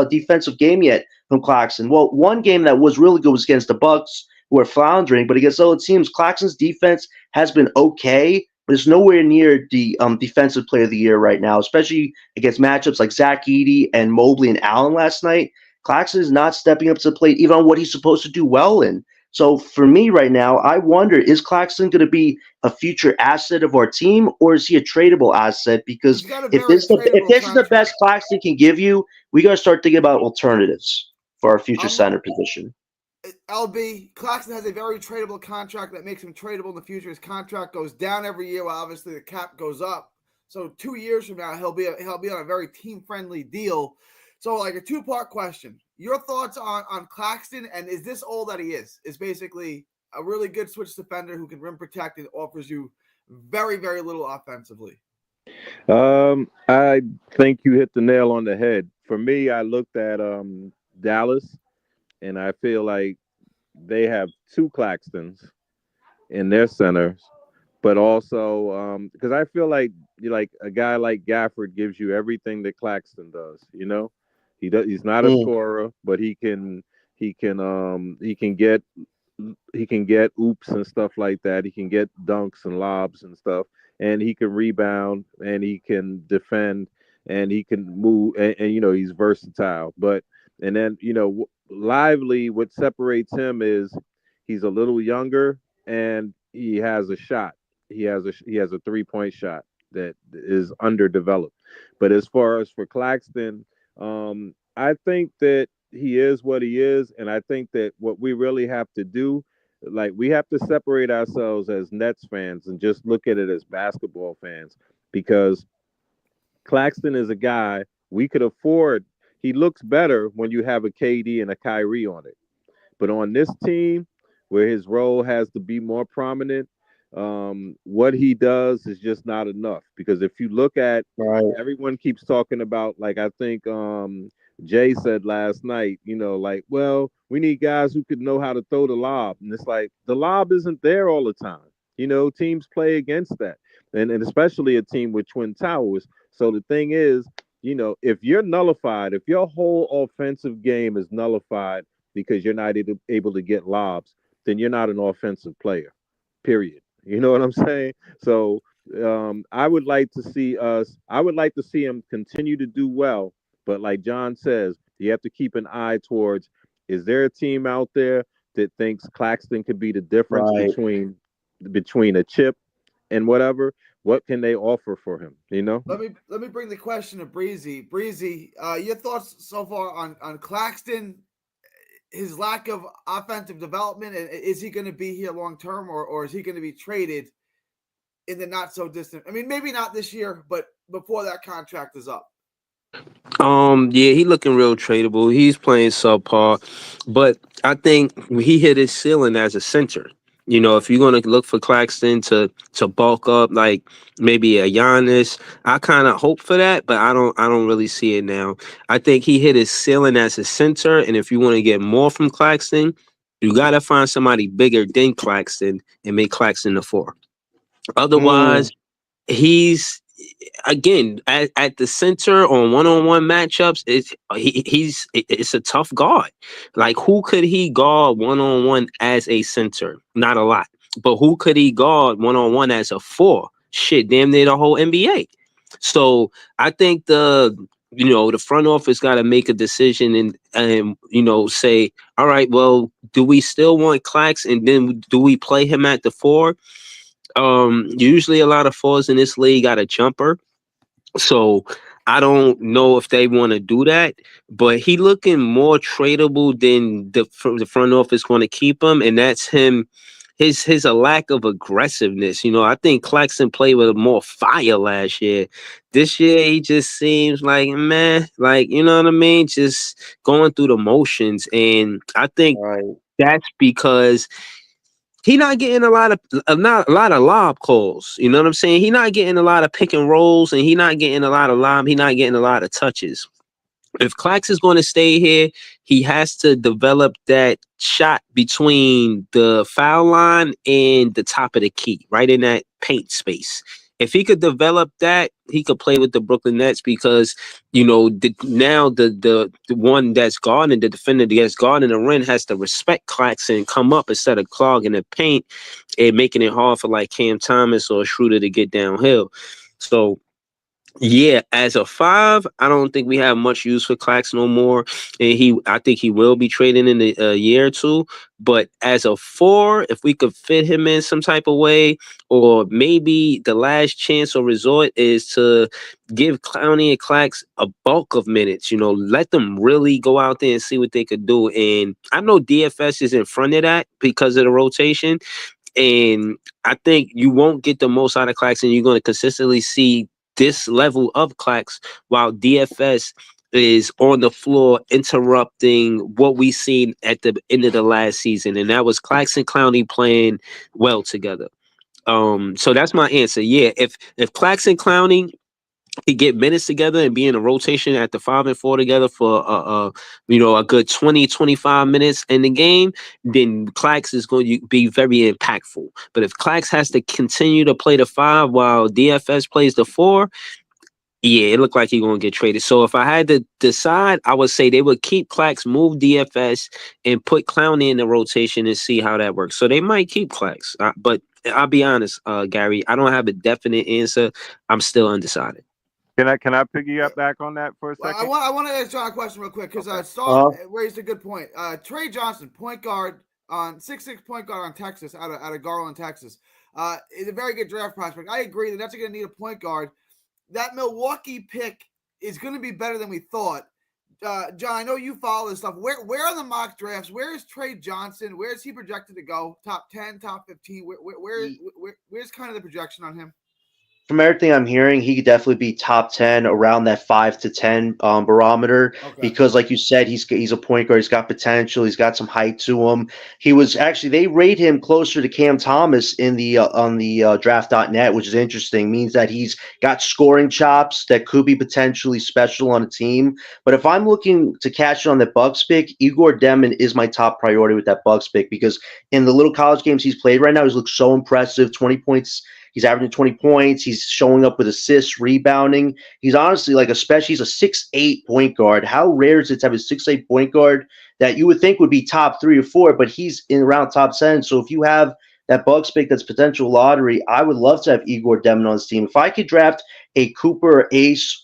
defensive game yet from Claxton. Well, one game that was really good was against the Bucks, who are floundering. But against other teams, Claxton's defense has been okay, but it's nowhere near the defensive player of the year right now, especially against matchups like Zach Edey and Mobley and Allen last night. Claxton is not stepping up to the plate even on what he's supposed to do well in. So for me right now, I wonder, is Claxton going to be a future asset of our team, or is he a tradable asset? Because if this is the best Claxton can give you, we got to start thinking about alternatives for our future center position. LB, Claxton has a very tradable contract that makes him tradable in the future. His contract goes down every year while obviously the cap goes up. So 2 years from now, he'll be on a very team-friendly deal. So like a 2-part question. Your thoughts on Claxton, and is this all that he is? Is basically a really good switch defender who can rim protect and offers you very, very little offensively. I think you hit the nail on the head. For me, I looked at Dallas, and I feel like they have two Claxtons in their centers, but also because I feel like like a guy like Gafford gives you everything that Claxton does. He's not a Mm, scorer, but he can get oops and stuff like that. He can get dunks and lobs and stuff, and he can rebound and he can defend and he can move and he's versatile. But and then lively. What separates him is he's a little younger and he has a shot. He has a 3-point shot that is underdeveloped. But as far as for Claxton, I think that he is what he is, and I think that what we really have to do, like we have to separate ourselves as Nets fans and just look at it as basketball fans, because Claxton is a guy we could afford. He looks better when you have a KD and a Kyrie on it. But on this team, where his role has to be more prominent, what he does is just not enough. Because if you look at, right. everyone keeps talking about, like I think Jay said last night, like, well, we need guys who could know how to throw the lob. And it's like the lob isn't there all the time. Teams play against that. And especially a team with Twin Towers. So the thing is, if you're nullified, if your whole offensive game is nullified because you're not able to get lobs, then you're not an offensive player. Period. You know what I'm saying? So I would like to see him continue to do well, but like John says, you have to keep an eye towards, is there a team out there that thinks Claxton could be the difference Right. between a chip and whatever? What can they offer for him? Let me bring the question to Breezy. Breezy, your thoughts so far on Claxton, his lack of offensive development, and is he going to be here long term, or is he going to be traded in the not so distant? I mean, maybe not this year, but before that contract is up. Yeah, he looking real tradable. He's playing subpar, but I think he hit his ceiling as a center. If you're gonna look for Claxton to bulk up, like maybe a Giannis, I kind of hope for that, but I don't really see it now. I think he hit his ceiling as a center, and if you want to get more from Claxton, you gotta find somebody bigger than Claxton and make Claxton the four. Mm, Otherwise, he's again at the center on one-on-one matchups. It's a tough guard. Like, who could he guard one-on-one as a center? Not a lot. But who could he guard one-on-one as a four? Shit, damn near the whole NBA. So I think the front office got to make a decision and say, all right, well, do we still want Clax, and then do we play him at the four? Usually a lot of fours in this league got a jumper, so I don't know if they want to do that. But he looking more tradable than the front office going to keep him, and that's him. His a lack of aggressiveness. I think Claxton played with more fire last year. This year he just seems like, man, like, you know what I mean, just going through the motions, and I think right. that's because he not getting not a lot of lob calls. You know what I'm saying? He not getting a lot of pick and rolls, and he not getting a lot of lob. He not getting a lot of touches. If Clax is going to stay here, he has to develop that shot between the foul line and the top of the key, right in that paint space. If he could develop that, he could play with the Brooklyn Nets, because now the one that's guarding, the defender that's guarding the rim, has to respect Claxton and come up instead of clogging the paint and making it hard for like Cam Thomas or Schroeder to get downhill. So yeah, as a five, I don't think we have much use for Clax no more, and I think he will be trading in a year or two. But as a four, if we could fit him in some type of way, or maybe the last chance or resort is to give Clowney and Clax a bulk of minutes. Let them really go out there and see what they could do. And I know DFS is in front of that because of the rotation, and I think you won't get the most out of Claxton. You're going to consistently see this level of Clax, while DFS is on the floor interrupting what we seen at the end of the last season, and that was Claxton Clowney playing well together. So that's my answer. Yeah, if Claxton Clowney could get minutes together and be in a rotation at the 5 and 4 together for a good 20-25 minutes in the game, then Clax is going to be very impactful. But if Clax has to continue to play the 5 while DFS plays the 4, yeah, it looked like he's going to get traded. So if I had to decide, I would say they would keep Clax, move DFS, and put Clowney in the rotation and see how that works. So they might keep Clax. But I'll be honest, Gary, I don't have a definite answer. I'm still undecided. Can I piggyback back on that for a second? I want to ask John a question real quick because Uh-huh. raised a good point. Trey Johnson, point guard on 6'6" point guard on Texas, out of Garland, Texas, is a very good draft prospect. I agree that that's going to need a point guard. That Milwaukee pick is going to be better than we thought. John, I know you follow this stuff. Where are the mock drafts? Where is Trey Johnson? Where is he projected to go? Top 10, top 15? Where's kind of the projection on him? From everything I'm hearing, he could definitely be top 10, around that 5 to 10 barometer. Okay. Because, like you said, he's a point guard. He's got potential. He's got some height to him. He was actually, they rate him closer to Cam Thomas in the on the draft.net, which is interesting. Means that he's got scoring chops that could be potentially special on a team. But if I'm looking to catch on that Bucks pick, Igor Demon is my top priority with that Bucks pick, because in the little college games he's played right now, he's looked so impressive. 20 points. He's averaging 20 points. He's showing up with assists, rebounding. He's honestly he's a 6'8" point guard. How rare is it to have a 6'8" point guard that you would think would be top 3 or 4, but he's in around top 10. So if you have that Bucks pick that's potential lottery, I would love to have Igor Demon on his team. If I could draft a Cooper Ace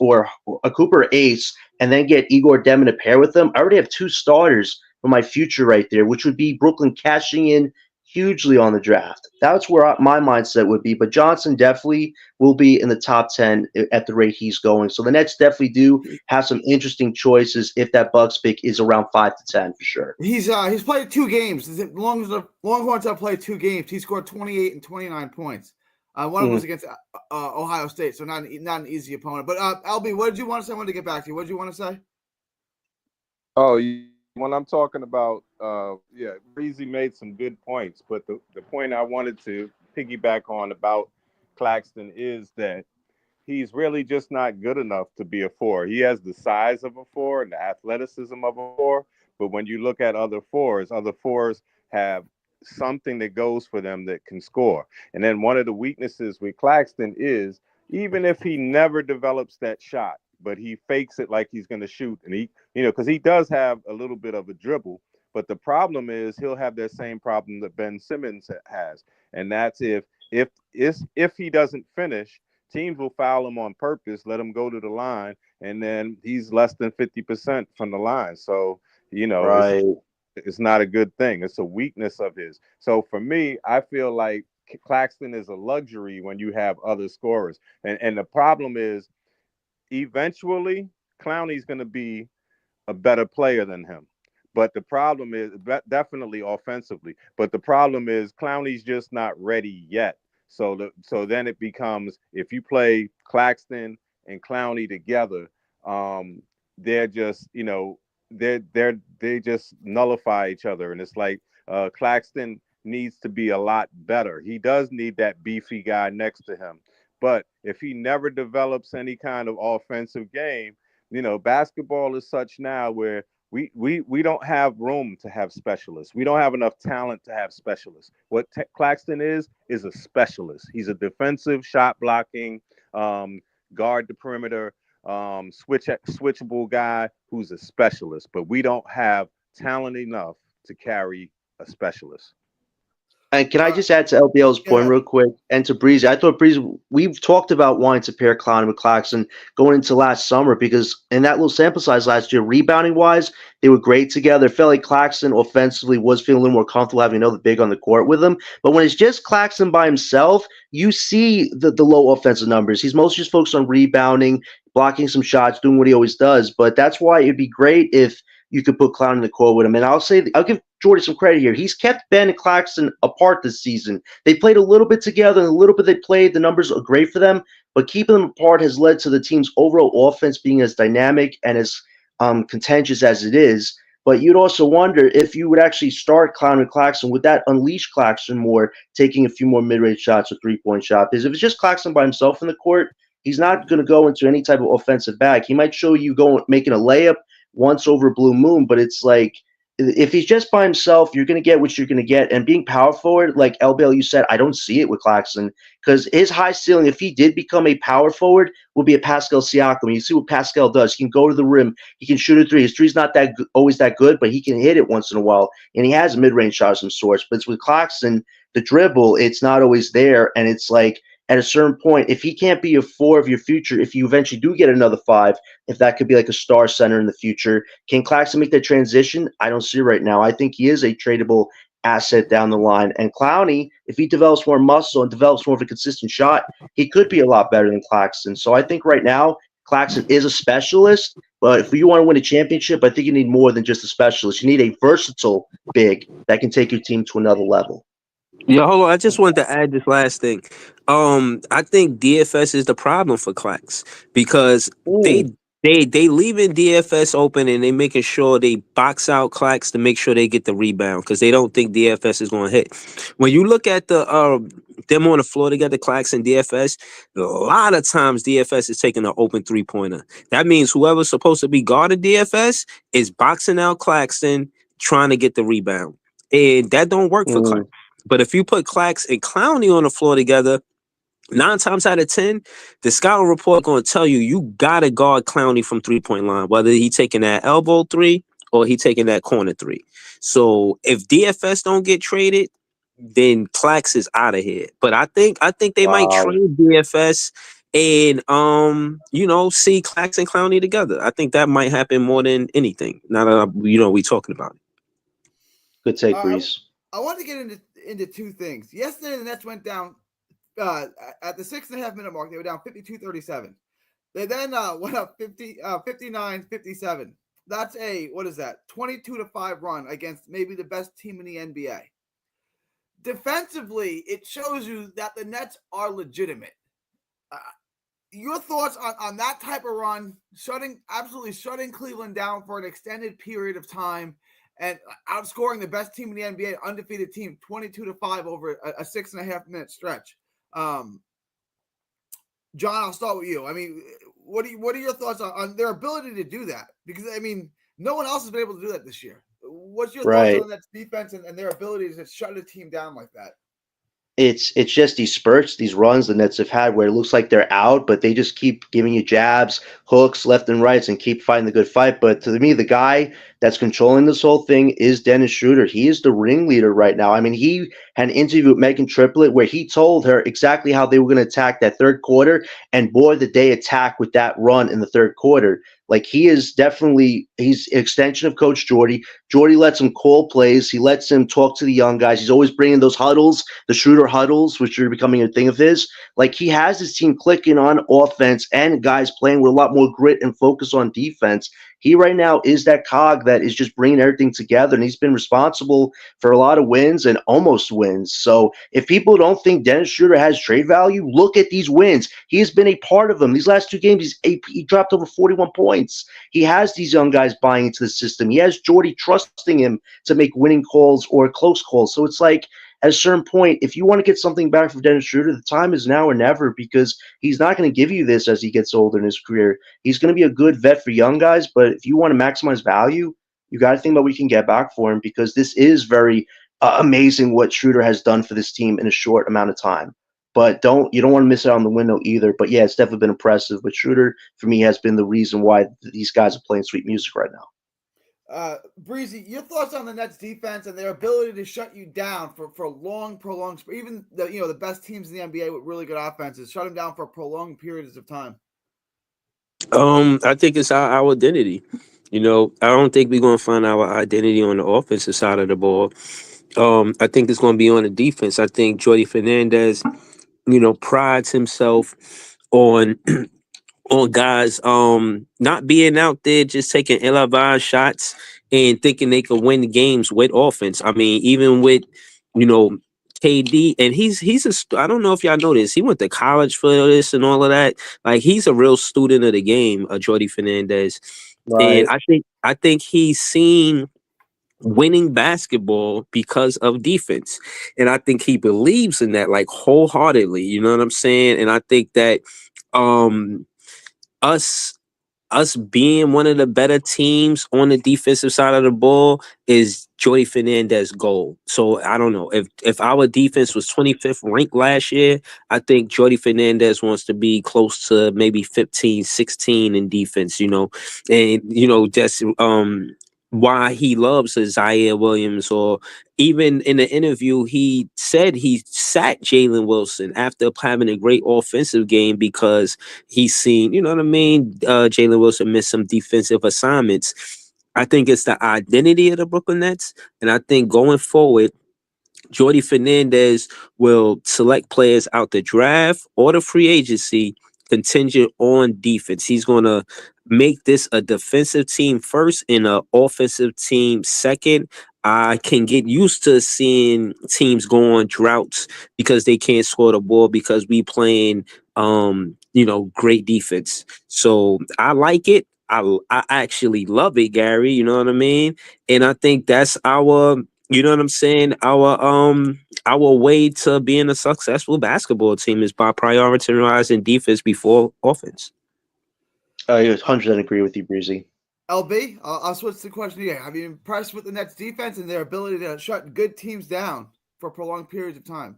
and then get Igor Demon to pair with them, I already have 2 starters for my future right there, which would be Brooklyn cashing in hugely on the draft. That's where my mindset would be. But Johnson definitely will be in the top 10 at the rate he's going. So the Nets definitely do have some interesting choices if that Bucks pick is around 5 to 10 for sure. He's played 2 games. Longhorns have played 2 games. He scored 28 and 29 points. One of them was against Ohio State, so not an easy opponent. But LB, what did you want to say? I wanted to get back to you. What did you want to say? Oh, when I'm talking about, Breezy made some good points, but the point I wanted to piggyback on about Claxton is that he's really just not good enough to be a 4. He has the size of a 4 and the athleticism of a 4, but when you look at other fours have something that goes for them that can score. And then one of the weaknesses with Claxton is, even if he never develops that shot, but he fakes it like he's going to shoot, and he, because he does have a little bit of a dribble, but the problem is he'll have that same problem that Ben Simmons has, and that's if he doesn't finish, teams will foul him on purpose, let him go to the line, and then he's less than 50% from the line. So Right. it's not a good thing. It's a weakness of his. So for me, I feel like Claxton is a luxury when you have other scorers, and the problem is, eventually, Clowney's going to be a better player than him. But the problem is, definitely offensively, but the problem is Clowney's just not ready yet. So then it becomes, if you play Claxton and Clowney together, they're just, they just nullify each other. And it's like Claxton needs to be a lot better. He does need that beefy guy next to him. But if he never develops any kind of offensive game, basketball is such now where we don't have room to have specialists. We don't have enough talent to have specialists. What Claxton is a specialist. He's a defensive, shot blocking, guard the perimeter, switchable guy who's a specialist. But we don't have talent enough to carry a specialist. And can I just add to LBL's point real quick, and to Breezy? I thought Breezy, we've talked about wanting to pair Clowney with Claxton going into last summer, because in that little sample size last year, rebounding wise, they were great together. It felt like Claxton offensively was feeling a little more comfortable having another big on the court with him. But when it's just Claxton by himself, you see the low offensive numbers. He's mostly just focused on rebounding, blocking some shots, doing what he always does. But that's why it'd be great if you could put Clowney in the court with him. And I'll give Jordy some credit here. He's kept Ben and Claxton apart this season. They played a little bit together, and a little bit they played, the numbers are great for them, but keeping them apart has led to the team's overall offense being as dynamic and as contentious as it is. But you'd also wonder if you would actually start Clown and Claxton, would that unleash Claxton more, taking a few more mid-range shots or three-point shot? Because if it's just Claxton by himself in the court, he's not going to go into any type of offensive bag. He might show you going making a layup once over Blue Moon, but it's like if he's just by himself, you're going to get what you're going to get. And being power forward, like LBL, you said, I don't see it with Claxton because his high ceiling, if he did become a power forward, will be a Pascal Siakam. You see what Pascal does. He can go to the rim. He can shoot a three. His three's not that always that good, but he can hit it once in a while. And he has a mid-range shot of some sorts. But it's with Claxton, the dribble, it's not always there. And it's like at a certain point, if he can't be a four of your future, if you eventually do get another five, if that could be like a star center in the future, can Claxton make that transition? I don't see it right now. I think he is a tradable asset down the line. And Clowney, if he develops more muscle and develops more of a consistent shot, he could be a lot better than Claxton. So I think right now, Claxton is a specialist, but if you want to win a championship, I think you need more than just a specialist. You need a versatile big that can take your team to another level. Yeah, hold on. I just wanted to add this last thing. I think DFS is the problem for Clax because they leaving DFS open and they making sure they box out Clax to make sure they get the rebound because they don't think DFS is going to hit. When you look at the them on the floor together, Clax and DFS, a lot of times DFS is taking an open 3-pointer. That means whoever's supposed to be guarding DFS is boxing out Claxton trying to get the rebound, and that don't work for Clax. But if you put Clax and Clowney on the floor together, 9 times out of 10, the scouting report going to tell you got to guard Clowney from 3-point line, whether he taking that elbow three or he taking that corner three. So if DFS don't get traded, then Clax is out of here. But I think they might trade DFS and see Clax and Clowney together. I think that might happen more than anything. Now that we talking about it. Good take, Breeze. I want to get into two things. Yesterday, the Nets went down at the 6.5 minute mark. They were down 52-37. They then went up 59-57. That's a 22-5 run against maybe the best team in the NBA. Defensively, it shows you that the Nets are legitimate. Your thoughts on that type of run, absolutely shutting Cleveland down for an extended period of time and outscoring the best team in the NBA, undefeated team, 22-5 over a 6.5 minute stretch. John, I'll start with you. I mean, what are your thoughts on their ability to do that? Because I mean, no one else has been able to do that this year. What's your thoughts on that defense and their ability to shut a team down like that? It's just these spurts, these runs the Nets have had where it looks like they're out, but they just keep giving you jabs, hooks, left and rights, and keep fighting the good fight. But to me, the guy that's controlling this whole thing is Dennis Schroeder. He is the ringleader right now. I mean, he had an interview with Megan Triplett where he told her exactly how they were going to attack that third quarter, and boy, did they attack with that run in the third quarter. Like, he's an extension of Coach Jordy. Jordy lets him call plays. He lets him talk to the young guys. He's always bringing those huddles, the Schroeder huddles, which are becoming a thing of his. Like, he has his team clicking on offense and guys playing with a lot more grit and focus on defense. He right now is that cog that is just bringing everything together, and he's been responsible for a lot of wins and almost wins. So if people don't think Dennis Schroeder has trade value, look at these wins. He has been a part of them. These last 2 games, he dropped over 41 points. He has these young guys buying into the system. He has Jordy trusting him to make winning calls or close calls. So it's like, at a certain point, if you want to get something back from Dennis Schroeder, the time is now or never, because he's not going to give you this as he gets older in his career. He's going to be a good vet for young guys, but if you want to maximize value, you got to think about what we can get back for him, because this is very amazing what Schroeder has done for this team in a short amount of time. But you don't want to miss out on the window either. But yeah, it's definitely been impressive. But Schroeder, for me, has been the reason why these guys are playing sweet music right now. Breezy, your thoughts on the Nets defense and their ability to shut you down for prolonged, even the best teams in the NBA with really good offenses, shut them down for prolonged periods of time. I think it's our identity. I don't think we're going to find our identity on the offensive side of the ball. I think it's going to be on the defense. I think Jordy Fernandez, prides himself on guys not being out there just taking ill-advised shots and thinking they could win the games with offense. I mean, even with KD, and I don't know if y'all know this, he went to college for this and all of that. Like, he's a real student of the game, Jordy Fernandez. And Right. I think he's seen winning basketball because of defense. And I think he believes in that like wholeheartedly. You know what I'm saying? And I think that um us us being one of the better teams on the defensive side of the ball is Jordy Fernandez goal. So I don't know if our defense was 25th ranked last year, I think Jordy Fernandez wants to be close to maybe 15, 16 in defense, and just why he loves a Zaire Williams, or even in the interview, he said he sat Jalen Wilson after having a great offensive game because he's seen, you know what I mean? Jalen Wilson missed some defensive assignments. I think it's the identity of the Brooklyn Nets. And I think going forward, Jordy Fernandez will select players out the draft or the free agency contingent on defense. He's going to make this a defensive team first and an offensive team second. I can get used to seeing teams go on droughts because they can't score the ball because we playing great defense. So I like it. I actually love it, Gary. You know what I mean? And I think that's you know what I'm saying? Our way to being a successful basketball team is by prioritizing defense before offense. I 100% agree with you, Breezy. LB, I'll switch the question here. Have you been impressed with the Nets defense and their ability to shut good teams down for prolonged periods of time?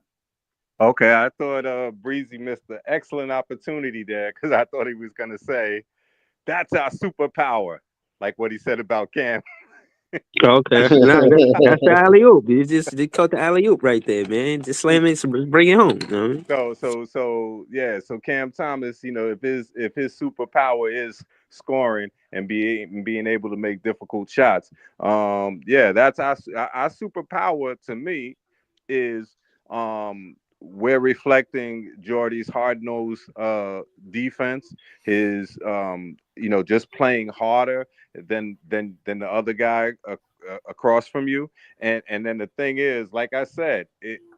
Okay, I thought Breezy missed an excellent opportunity there because I thought he was going to say, that's our superpower, like what he said about Cam. Okay, nah, that's the alley oop. You just caught the alley oop right there, man. Just slam it, bring it home. You know what I mean? So Cam Thomas, if his superpower is scoring and being able to make difficult shots, that's our superpower to me is we're reflecting Jordy's hard-nosed defense, his just playing harder than the other guy across from you, and then the thing is, like I said,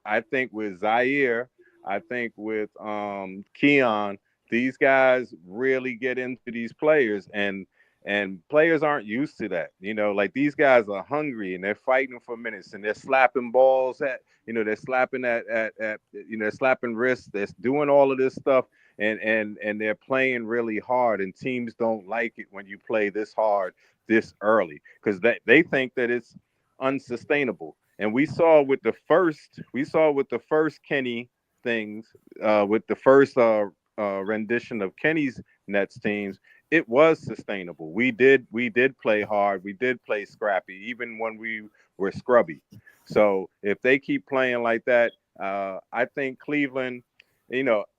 I think with Zaire, I think with Keon, these guys really get into these players, and players aren't used to that. Like these guys are hungry and they're fighting for minutes and they're slapping balls they're slapping they're slapping wrists, they're doing all of this stuff, and they're playing really hard, and teams don't like it when you play this hard this early because they think that it's unsustainable. And we saw with the first Kenny things, with the first rendition of Kenny's Nets teams, it was sustainable. We did play hard, we did play scrappy, even when we were scrubby. So if they keep playing like that, I think Cleveland,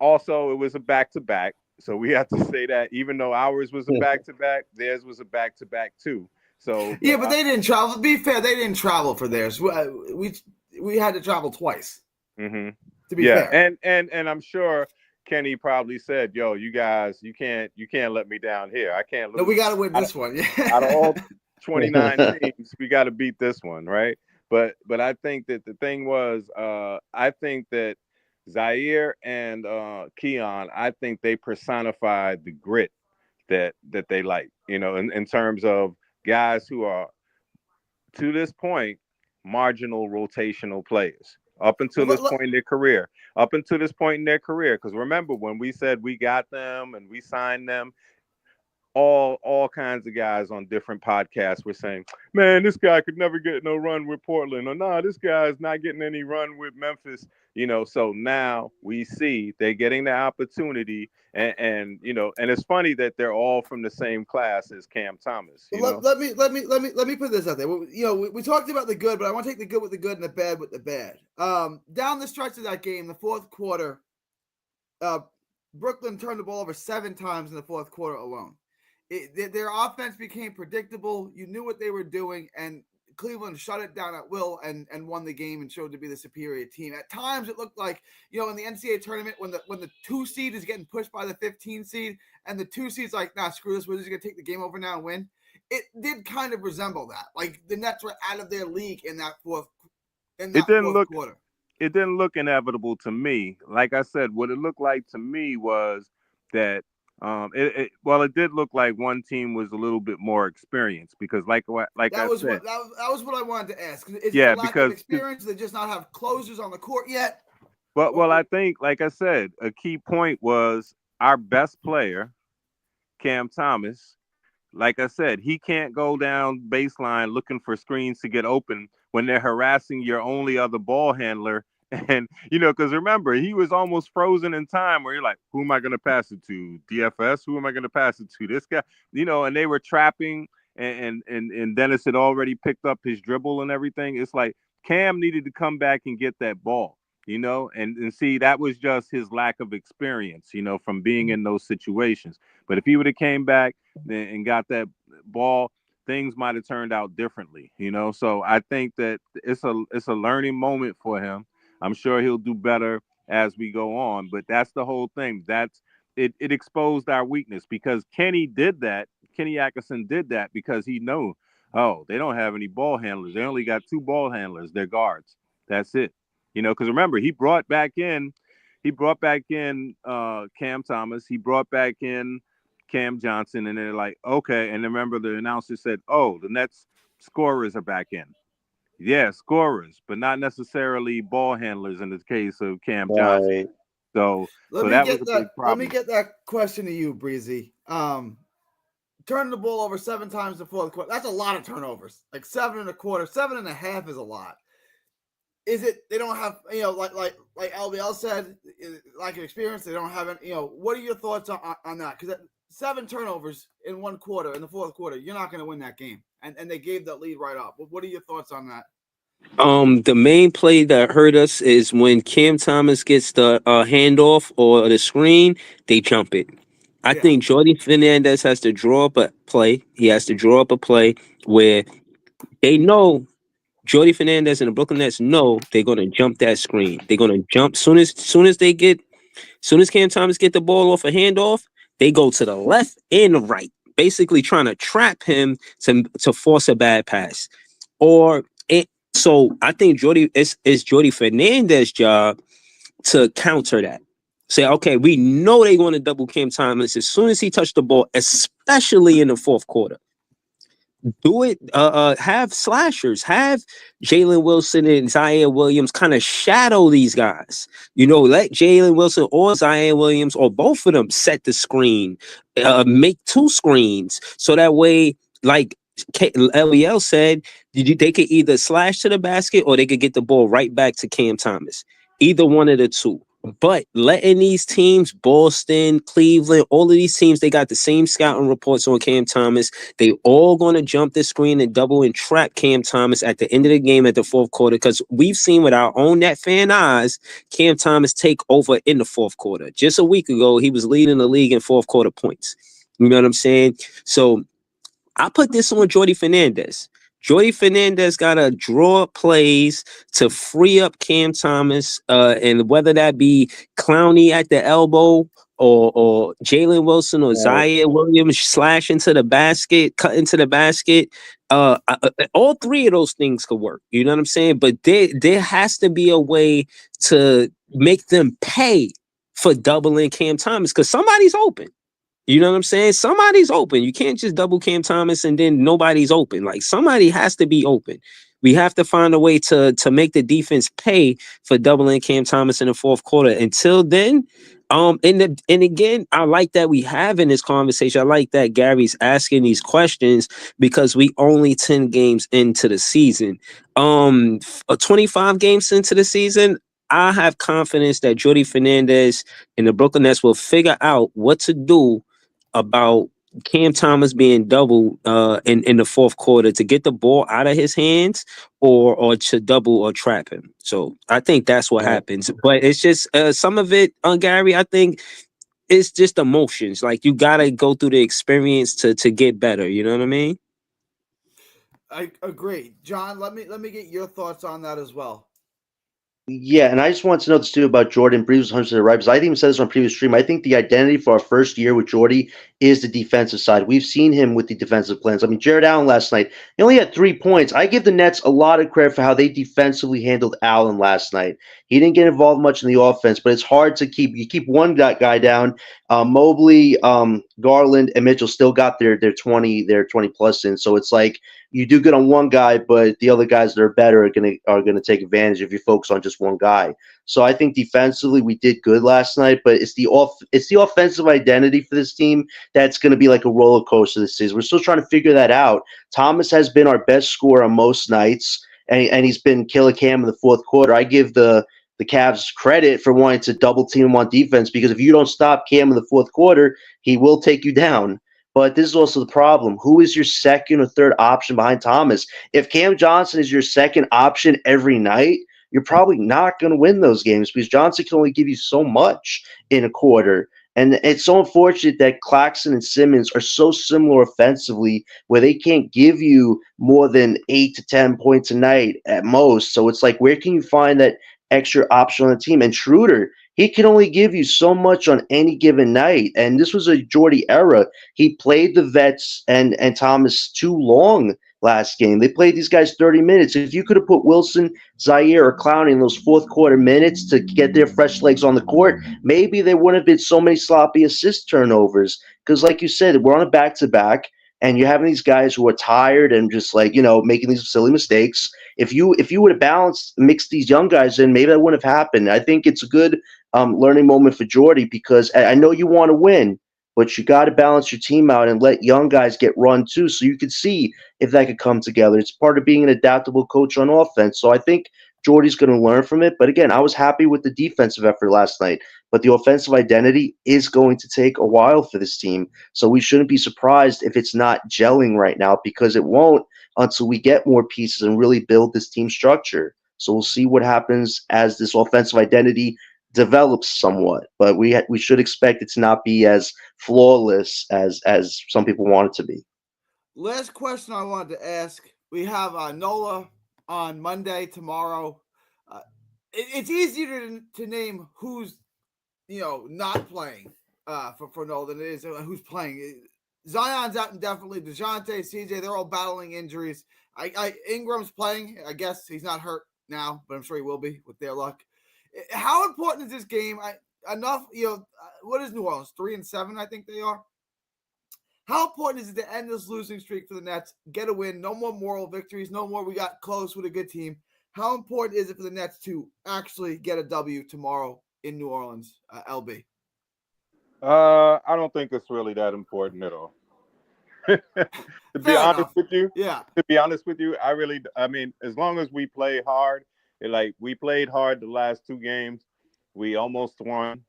also it was a back to back. So we have to say that even though ours was a back to back, theirs was a back to back too. So, Yeah, but they didn't travel. To be fair, they didn't travel for theirs. We had to travel twice. mm-hmm. To be Yeah, fair, and I'm sure Kenny probably said, "Yo, you guys, you can't let me down here. I can't no, we lose. got to win Out of, this one. out of Yeah. all 29 teams, we got to beat this one, right?" But I think that the thing was, I think that Zaire and Keon, I think they personified the grit that they like, in terms of guys who are, to this point, marginal rotational players up until this Well, point in their career. Up until this point in their career, because remember when we said we got them and we signed them, all kinds of guys on different podcasts were saying, "Man, this guy could never get no run with Portland," or "Nah, this guy's not getting any run with Memphis." So now we see they're getting the opportunity, and it's funny that they're all from the same class as Cam Thomas. let me put this out there. We talked about the good, but I want to take the good with the good and the bad with the bad. Down the stretch of that game, the fourth quarter, Brooklyn turned the ball over 7 times in the fourth quarter alone. Their offense became predictable. You knew what they were doing, and Cleveland shut it down at will and won the game and showed to be the superior team. At times, it looked like, in the NCAA tournament when the 2 seed is getting pushed by the 15 seed, and the 2 seed's like, nah, screw this, we're just gonna take the game over now and win. It did kind of resemble that. Like the Nets were out of their league in that fourth It didn't look quarter. it didn't look inevitable to me. Like I said, what it looked like to me was that It did look like one team was a little bit more experienced because, like I said, that was what I wanted to ask. Is it a yeah, lack of because experience? Do they just not have closers on the court yet? I think, like I said, a key point was our best player, Cam Thomas. Like I said, he can't go down baseline looking for screens to get open when they're harassing your only other ball handler. And, because remember, he was almost frozen in time where you're like, who am I going to pass it to? DFS? Who am I going to pass it to? This guy, and they were trapping, and Dennis had already picked up his dribble and everything. It's like Cam needed to come back and get that ball, and see, that was just his lack of experience, from being in those situations. But if he would have came back and got that ball, things might have turned out differently, So I think that it's a learning moment for him. I'm sure he'll do better as we go on, but that's the whole thing. That's it. It exposed our weakness because Kenny did that. Kenny Atkinson did that because he knew, oh, they don't have any ball handlers. They only got two ball handlers. They're guards. That's it. Because remember, he brought back in Cam Thomas. He brought back in Cam Johnson, and they're like, okay. And remember, the announcer said, oh, the Nets scorers are back in. Yeah, scorers, but not necessarily ball handlers in the case of Cam Johnson. Right. So that was a big problem. Let me get that question to you, Breezy. Turning the ball over 7 times in the fourth quarter. That's a lot of turnovers. Like 7.25, 7.5 is a lot. Is it they don't have, like LBL said, lack of experience, they don't have it, what are your thoughts on that? Because 7 turnovers in one quarter, in the fourth quarter, you're not going to win that game. And they gave that lead right up. What are your thoughts on that? The main play that hurt us is when Cam Thomas gets the handoff or the screen, they jump it. I think Jordy Fernandez has to draw up a play. He has to draw up a play where they know Jordy Fernandez and the Brooklyn Nets know they're gonna jump that screen. They're gonna jump soon as Cam Thomas get the ball off a handoff, they go to the left and the right, basically trying to trap him to force a bad pass. So I think it's Jordy Fernandez's job to counter that. Say, okay, we know they want to double Cam Thomas as soon as he touched the ball, especially in the fourth quarter. Do it. Have slashers. Have Jalen Wilson and Zion Williams kind of shadow these guys. Let Jalen Wilson or Zion Williams or both of them set the screen. Make 2 screens so that way, like LEL said, they could either slash to the basket or they could get the ball right back to Cam Thomas. Either one of the two. But letting these teams, Boston, Cleveland, all of these teams, they got the same scouting reports on Cam Thomas. They all going to jump the screen and double and trap Cam Thomas at the end of the game at the fourth quarter because we've seen with our own net fan eyes, Cam Thomas take over in the fourth quarter. Just a week ago, he was leading the league in fourth quarter points. You know what I'm saying? So I put this on Jordy Fernandez. Jordy Fernandez got to draw plays to free up Cam Thomas, and whether that be Clowney at the elbow or Jalen Wilson or Zion Williams slash into the basket, cut into the basket. All 3 of those things could work. You know what I'm saying? But there has to be a way to make them pay for doubling Cam Thomas because somebody's open. You know what I'm saying? Somebody's open. You can't just double Cam Thomas and then nobody's open. Like somebody has to be open. We have to find a way to make the defense pay for doubling Cam Thomas in the fourth quarter. Until then, and again, I like that we have in this conversation. I like that Gary's asking these questions because we only 10 games into the season. 25 games into the season, I have confidence that Jordy Fernandez and the Brooklyn Nets will figure out what to do about Cam Thomas being doubled in the fourth quarter to get the ball out of his hands or to double or trap him. So I think that's what happens. But it's just some of it, Gary, I think it's just emotions. Like you gotta go through the experience to get better. You know what I mean? I agree. John, let me get your thoughts on that as well. Yeah, and I just want to know this too about Jordan. Breeze was 100% right, because I even said this on a previous stream. I think the identity for our first year with Jordy is the defensive side. We've seen him with the defensive plans. I mean, Jared Allen last night, he only had 3 points. I give the Nets a lot of credit for how they defensively handled Allen last night. He didn't get involved much in the offense, but it's hard to keep one guy down. Mobley, Garland, and Mitchell still got their 20 plus in. So it's like you do good on one guy, but the other guys that are better are gonna take advantage if you focus on just one guy. So I think defensively we did good last night, but it's the offensive identity for this team that's gonna be like a roller coaster this season. We're still trying to figure that out. Thomas has been our best scorer on most nights, and he's been killer cam in the fourth quarter. I give the Cavs credit for wanting to double team him on defense, because if you don't stop Cam in the fourth quarter, he will take you down. But this is also the problem. Who is your second or third option behind Thomas? If Cam Johnson is your second option every night, you're probably not going to win those games, because Johnson can only give you so much in a quarter. And it's so unfortunate that Claxton and Simmons are so similar offensively, where they can't give you more than 8 to 10 points a night at most. So it's like, where can you find that extra option on the team? And Schroeder, he can only give you so much on any given night. And this was a Jordy era. He played the vets and Thomas too long last game. They played these guys 30 minutes. If you could have put Wilson, Zaire, or Clowney in those fourth quarter minutes to get their fresh legs on the court, maybe there wouldn't have been so many sloppy assist turnovers. Because like you said, we're on a back-to-back, and you're having these guys who are tired and just like, making these silly mistakes. If you would have balanced, mixed these young guys in, maybe that wouldn't have happened. I think it's a good learning moment for Jordy, because I know you want to win, but you got to balance your team out and let young guys get run too, so you could see if that could come together. It's part of being an adaptable coach on offense. So I think Jordy's going to learn from it. But again, I was happy with the defensive effort last night, but the offensive identity is going to take a while for this team. So we shouldn't be surprised if it's not gelling right now, because it won't until we get more pieces and really build this team structure. So we'll see what happens as this offensive identity develops somewhat, but we should expect it to not be as flawless as some people want it to be. Last question I wanted to ask. We have NOLA on Monday tomorrow. It's easier to name who's not playing for NOLA than it is who's playing. Zion's out indefinitely. DeJounte, CJ, they're all battling injuries. Ingram's playing. I guess he's not hurt now, but I'm sure he will be with their luck. How important is this game? What is New Orleans? 3-7, I think they are. How important is it to end this losing streak for the Nets, get a win, no more moral victories, no more we got close with a good team? How important is it for the Nets to actually get a W tomorrow in New Orleans, LB? I don't think it's really that important at all. To be honest with you, I mean, as long as we play hard, we played hard the last two games, we almost won.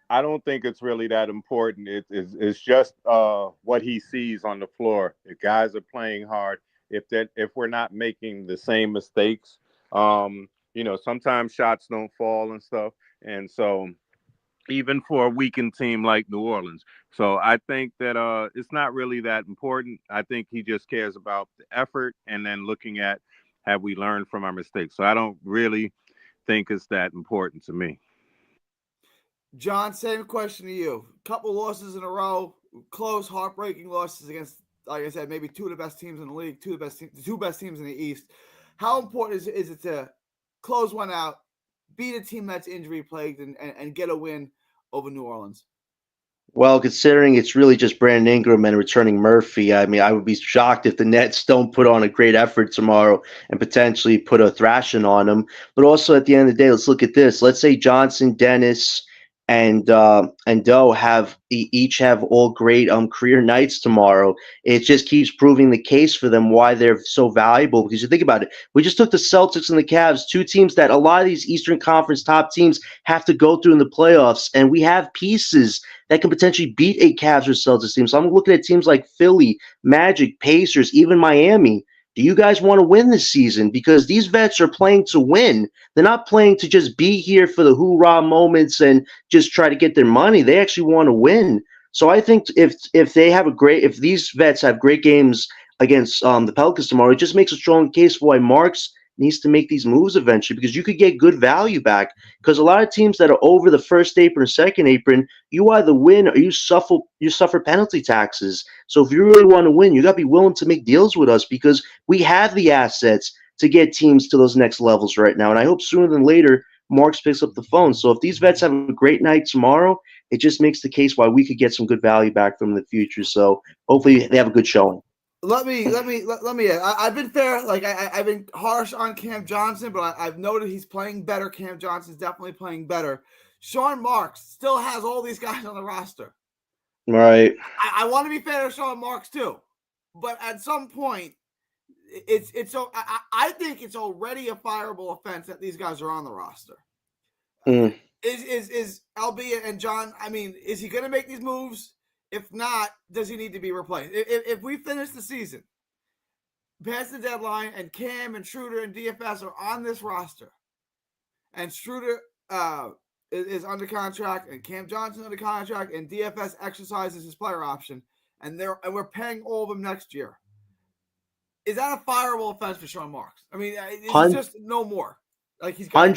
I don't think it's really that important. It's just what he sees on the floor. The guys are playing hard. If we're not making the same mistakes, sometimes shots don't fall and stuff, and so even for a weakened team like New Orleans. So I think that it's not really that important. I think he just cares about the effort and then looking at, have we learned from our mistakes? So I don't really think it's that important to me. John, same question to you. Couple losses in a row, close, heartbreaking losses against, like I said, maybe two of the best teams in the league, the two best teams in the East. How important is it to close one out, beat a team that's injury plagued, and get a win over New Orleans? Well, considering it's really just Brandon Ingram and returning Murphy, I mean, I would be shocked if the Nets don't put on a great effort tomorrow and potentially put a thrashing on them. But also at the end of the day, let's look at this. Let's say Johnson, Dennis, and Doe each have all great career nights tomorrow. It just keeps proving the case for them why they're so valuable. Because you think about it, we just took the Celtics and the Cavs, two teams that a lot of these Eastern Conference top teams have to go through in the playoffs, and we have pieces that can potentially beat a Cavs or Celtics team. So I'm looking at teams like Philly, Magic, Pacers, even Miami. Do you guys want to win this season? Because these vets are playing to win. They're not playing to just be here for the hoorah moments and just try to get their money. They actually want to win. So I think if these vets have great games against the Pelicans tomorrow, it just makes a strong case for why Marks needs to make these moves eventually because you could get good value back. Because a lot of teams that are over the first apron, second apron, you either win or you suffer penalty taxes. So if you really want to win, you got to be willing to make deals with us because we have the assets to get teams to those next levels right now. And I hope sooner than later Marks picks up the phone. So if these vets have a great night tomorrow, it just makes the case why we could get some good value back from them in the future. So hopefully they have a good showing. Let me. I've been fair. Like I've been harsh on Cam Johnson, but I've noted he's playing better. Cam Johnson's definitely playing better. Sean Marks still has all these guys on the roster. Right. I want to be fair to Sean Marks too, but at some point, I think it's already a fireable offense that these guys are on the roster. Is LB and John? I mean, is he going to make these moves? If not, does he need to be replaced? If we finish the season past the deadline and Cam and Schroeder and DFS are on this roster, and Schroeder is under contract and Cam Johnson under contract and DFS exercises his player option, and we're paying all of them next year, is that a fireable offense for Sean Marks? I mean, it's just no more. Like he's got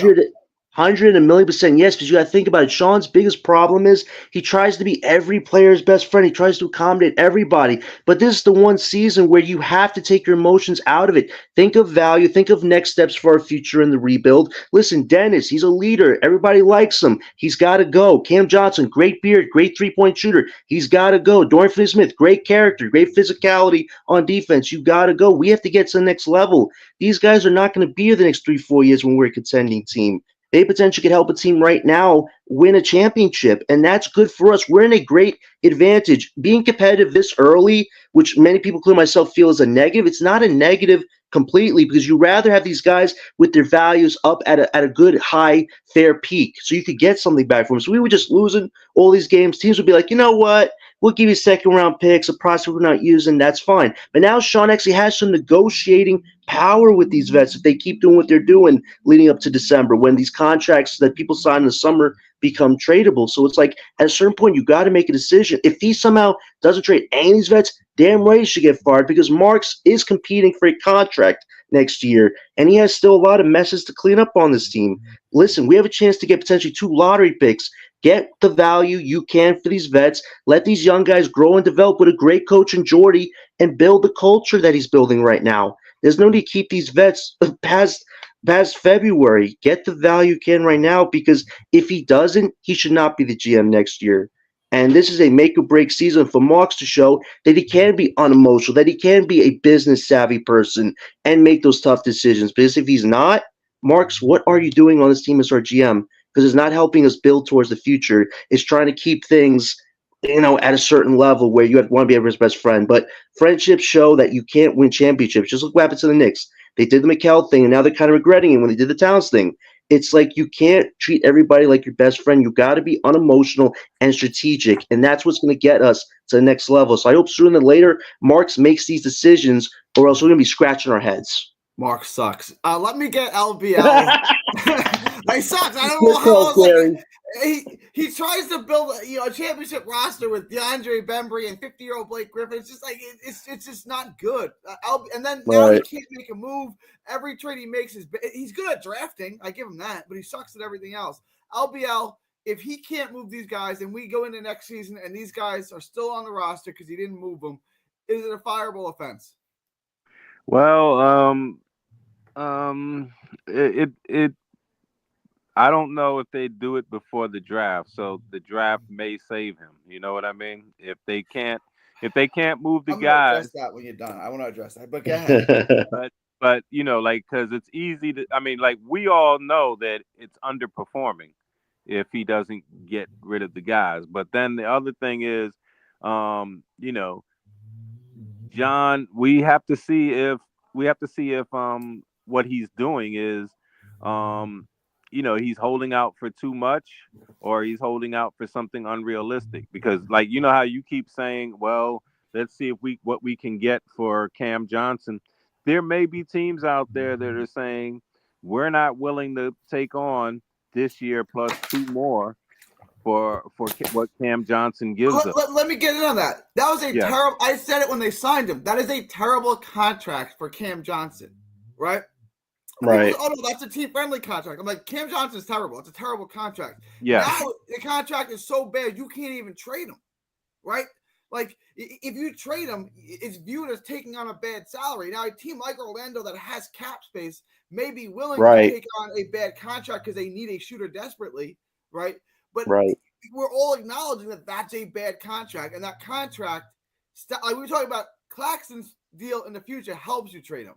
100% yes, because you got to think about it. Sean's biggest problem is he tries to be every player's best friend. He tries to accommodate everybody. But this is the one season where you have to take your emotions out of it. Think of value. Think of next steps for our future in the rebuild. Listen, Dennis, he's a leader. Everybody likes him. He's got to go. Cam Johnson, great beard, great three-point shooter. He's got to go. Dorian Finney-Smith, great character, great physicality on defense. You got to go. We have to get to the next level. These guys are not going to be here the next 3-4 years when we're a contending team. They potentially could help a team right now win a championship, and that's good for us. We're in a great advantage. Being competitive this early, which many people, including myself, feel is a negative, it's not a negative completely because you rather have these guys with their values up at a good, high, fair peak so you could get something back from them. So we were just losing all these games. Teams would be like, you know what? We'll give you second-round picks, a prospect we're not using. That's fine. But now Sean actually has some negotiating power with these vets if they keep doing what they're doing leading up to December when these contracts that people sign in the summer become tradable. So it's like at a certain point, you got to make a decision. If he somehow doesn't trade any of these vets, damn right he should get fired because Marks is competing for a contract next year, and he has still a lot of messes to clean up on this team. Listen, we have a chance to get potentially 2 lottery picks. Get the value you can for these vets. Let these young guys grow and develop with a great coach in Jordy and build the culture that he's building right now. There's no need to keep these vets past February. Get the value you can right now because if he doesn't, he should not be the GM next year. And this is a make or break season for Marks to show that he can be unemotional, that he can be a business savvy person and make those tough decisions. Because if he's not, Marks, what are you doing on this team as our GM? Because it's not helping us build towards the future. It's trying to keep things, at a certain level where you want to be everyone's best friend. But friendships show that you can't win championships. Just look what happened to the Knicks. They did the McHale thing, and now they're kind of regretting it when they did the Towns thing. It's like you can't treat everybody like your best friend. You got to be unemotional and strategic, and that's what's going to get us to the next level. So I hope sooner than later Marks makes these decisions, or else we're going to be scratching our heads. Mark sucks. Let me get LBL. He sucks. I don't know how. He tries to build a championship roster with DeAndre Bembry and 50-year-old Blake Griffin. It's just like it's just not good. And then now he can't make a move. Every trade he makes he's good at drafting. I give him that, but he sucks at everything else. LBL. If he can't move these guys, and we go into next season, and these guys are still on the roster because he didn't move them, is it a fireable offense? Well, it I don't know if they do it before the draft, so the draft may save him. You know what I mean? If they can't move the guys, address that when you're done. I want to address that, but go ahead. but because it's easy to. I mean, we all know that it's underperforming if he doesn't get rid of the guys. But then the other thing is, John, we have to see if what he's doing is, he's holding out for too much or he's holding out for something unrealistic. Because how you keep saying, well, let's see what we can get for Cam Johnson. There may be teams out there that are saying we're not willing to take on this year plus 2 more for what Cam Johnson gives us. Let me get in on that. That was terrible. I said it when they signed him. That is a terrible contract for Cam Johnson, right? And people say, Right. "Oh no, that's a team-friendly contract." I'm like, Cam Johnson's terrible. It's a terrible contract. Yes. Now the contract is so bad you can't even trade him, right? Like if you trade him, it's viewed as taking on a bad salary. Now a team like Orlando that has cap space may be willing to Right. take on a bad contract because they need a shooter desperately, right? But Right. we're all acknowledging that that's a bad contract, and that contract, like we were talking about, Claxton's deal in the future helps you trade him.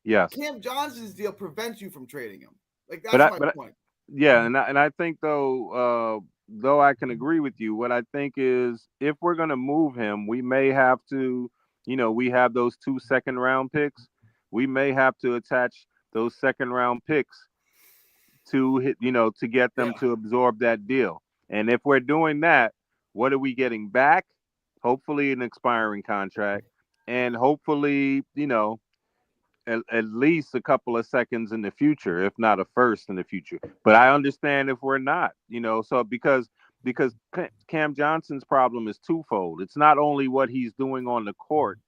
Yes. Cam Johnson's deal prevents you from trading him. Like But that's my point. yeah, and I think though I can agree with you. What I think is if we're gonna move him, we may have to, we have those 2 second-round picks. We may have to attach those second-round picks to hit, to get them Yeah. to absorb that deal. And if we're doing that, what are we getting back? Hopefully an expiring contract, and hopefully, at least a couple of seconds in the future, if not a first in the future. But I understand if we're not, so because Cam Johnson's problem is twofold. It's not only what he's doing on the court,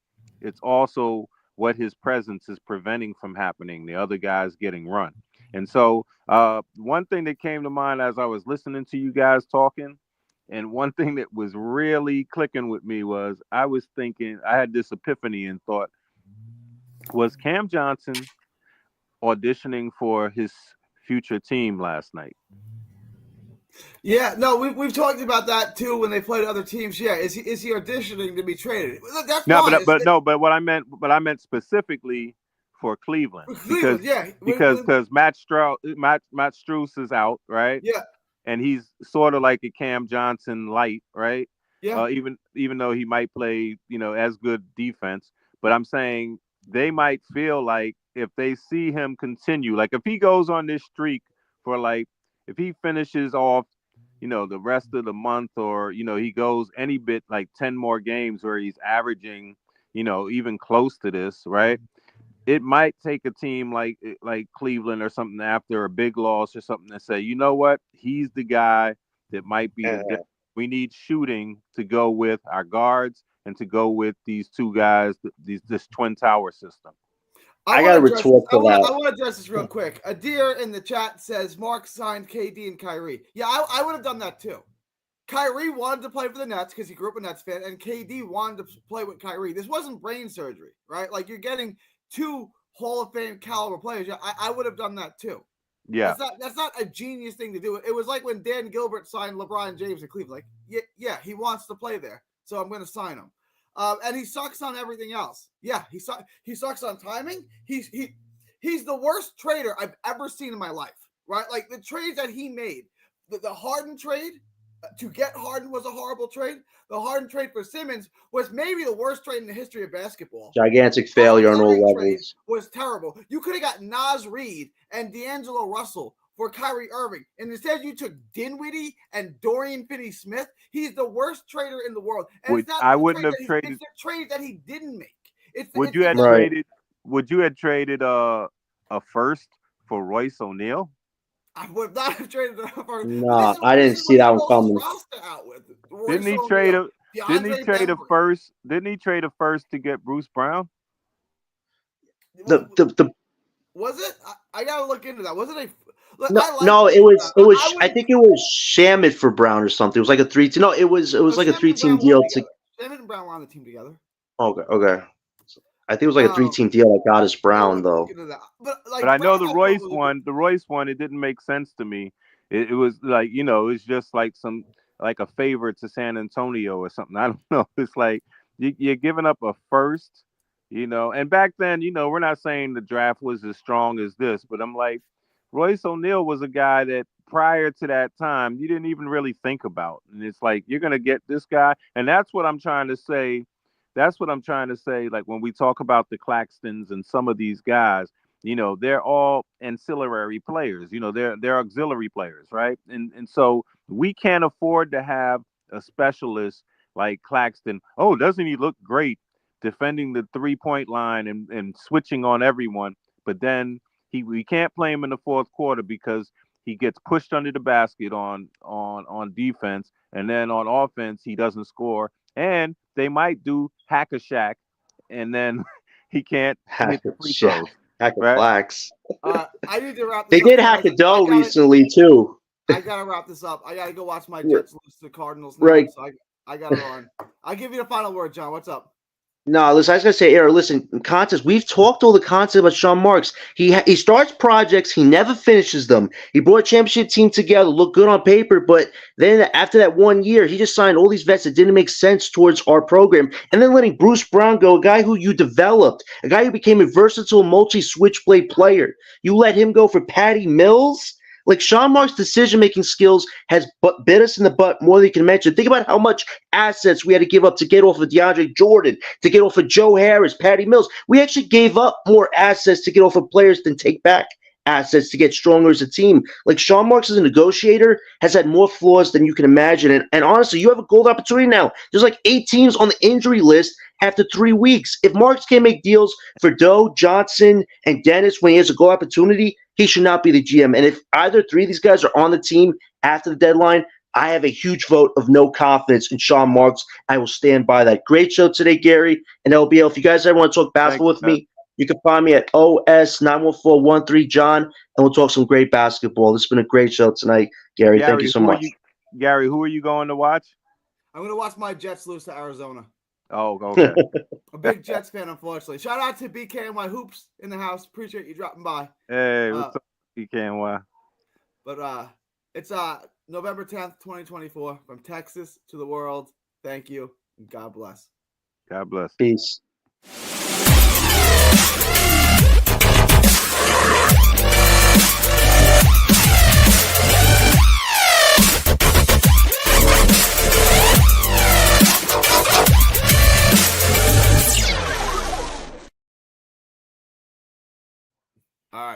it's also what his presence is preventing from happening. The other guys getting run. And so one thing that came to mind as I was listening to you guys talking, and one thing that was really clicking with me was I was thinking, I had this epiphany and thought, was Cam Johnson auditioning for his future team last night? Yeah, no, we've talked about that too when they played other teams. Yeah, is he auditioning to be traded? That's No, fine. but what I meant specifically for Cleveland, Cleveland, yeah, because Matt Strus is out, right? yeah, And he's sort of like a Cam Johnson light, right? yeah. Even though he might play, as good defense, but I'm saying they might feel like if they see him continue, like if he goes on this streak for like, if he finishes off, the rest of the month, or he goes any bit like 10 more games where he's averaging, even close to this, right? It might take a team like Cleveland or something after a big loss or something to say, you know what, he's the guy that might be the difference. We need shooting to go with our guards and to go with these two guys, this twin tower system. I got to retort to that. I want to address this real quick. Adir in the chat says Mark signed KD and Kyrie. Yeah, I would have done that too. Kyrie wanted to play for the Nets because he grew up a Nets fan, and KD wanted to play with Kyrie. This wasn't brain surgery, right? Like you're getting 2 Hall of Fame caliber players. Yeah, I would have done that too. Yeah, that's not a genius thing to do. It was like when Dan Gilbert signed LeBron James in Cleveland. Like, yeah, he wants to play there, so I'm going to sign him. And he sucks on everything else. Yeah, he sucks on timing. He's the worst trader I've ever seen in my life. Right, like the trades that he made, the Harden trade to get Harden was a horrible trade. The Harden trade for Simmons was maybe the worst trade in the history of basketball. Gigantic failure on all levels. Was terrible. You could have got Naz Reid and D'Angelo Russell for Kyrie Irving, and instead you took Dinwiddie and Dorian Finney-Smith. He's the worst trader in the world. And it's not I wouldn't have traded. It's the trade that he didn't make. Would you have traded a first for Royce O'Neal? I would not have traded the first. No, I didn't see that one coming. Didn't he trade a first? Didn't he trade a first to get Bruce Brown? Was it? I gotta look into that. Was it a? No, it was. I think it was Shamet for Brown or something. It was like a 3-team. No, it was like a 3-team deal. Shamet and Brown were on the team together. Okay. I think it was like a 3-team deal that got us Brown though. But I know the Royce one, it didn't make sense to me. It was like, it's just like like a favor to San Antonio or something. I don't know. It's like you're giving up a first, and back then, we're not saying the draft was as strong as this, but I'm like, Royce O'Neal was a guy that prior to that time, you didn't even really think about. And it's like, you're going to get this guy. And that's what I'm trying to say. Like when we talk about the Claxtons and some of these guys, they're all ancillary players. They're auxiliary players, right? And so we can't afford to have a specialist like Claxton. Oh, doesn't he look great defending the 3-point line and switching on everyone? But then we can't play him in the fourth quarter because he gets pushed under the basket on defense, and then on offense he doesn't score. And they might do hack a Shaq, and then he can't hit the free throws. Hack of Right. plaques. I need to wrap They this up. did hack guys. a dough I gotta- recently too. I gotta wrap this up. I gotta go watch my Right. Jets lose to the Cardinals now. Right. So I gotta run. I'll give you the final word, John. What's up? No, listen, I was gonna say, Aaron, listen, concepts. We've talked all the concepts about Sean Marks. He starts projects, he never finishes them. He brought a championship team together, looked good on paper, but then after that 1 year, he just signed all these vets that didn't make sense towards our program. And then letting Bruce Brown go, a guy who you developed, a guy who became a versatile multi-switchblade player. You let him go for Patty Mills? Like, Sean Marks' decision-making skills has bit us in the butt more than you can mention. Think about how much assets we had to give up to get off of DeAndre Jordan, to get off of Joe Harris, Patty Mills. We actually gave up more assets to get off of players than take back assets to get stronger as a team. Like, Sean Marks as a negotiator has had more flaws than you can imagine. And honestly, you have a gold opportunity now. There's like 8 teams on the injury list after 3 weeks. If Marks can't make deals for Doe, Johnson, and Dennis when he has a gold opportunity, he should not be the GM. And if either 3 of these guys are on the team after the deadline, I have a huge vote of no confidence in Sean Marks. I will stand by that. Great show today, Gary and LBL. If you guys ever want to talk basketball with me, you can find me at OS91413 John, and we'll talk some great basketball. This has been a great show tonight, Gary. Thank you so much. Gary, who are you going to watch? I'm gonna watch my Jets lose to Arizona. Oh, okay. A big Jets fan, unfortunately. Shout out to BKNY Hoops in the house. Appreciate you dropping by. Hey, what's up, BKNY? But it's November 10th, 2024, from Texas to the world. Thank you, and God bless. God bless. Peace.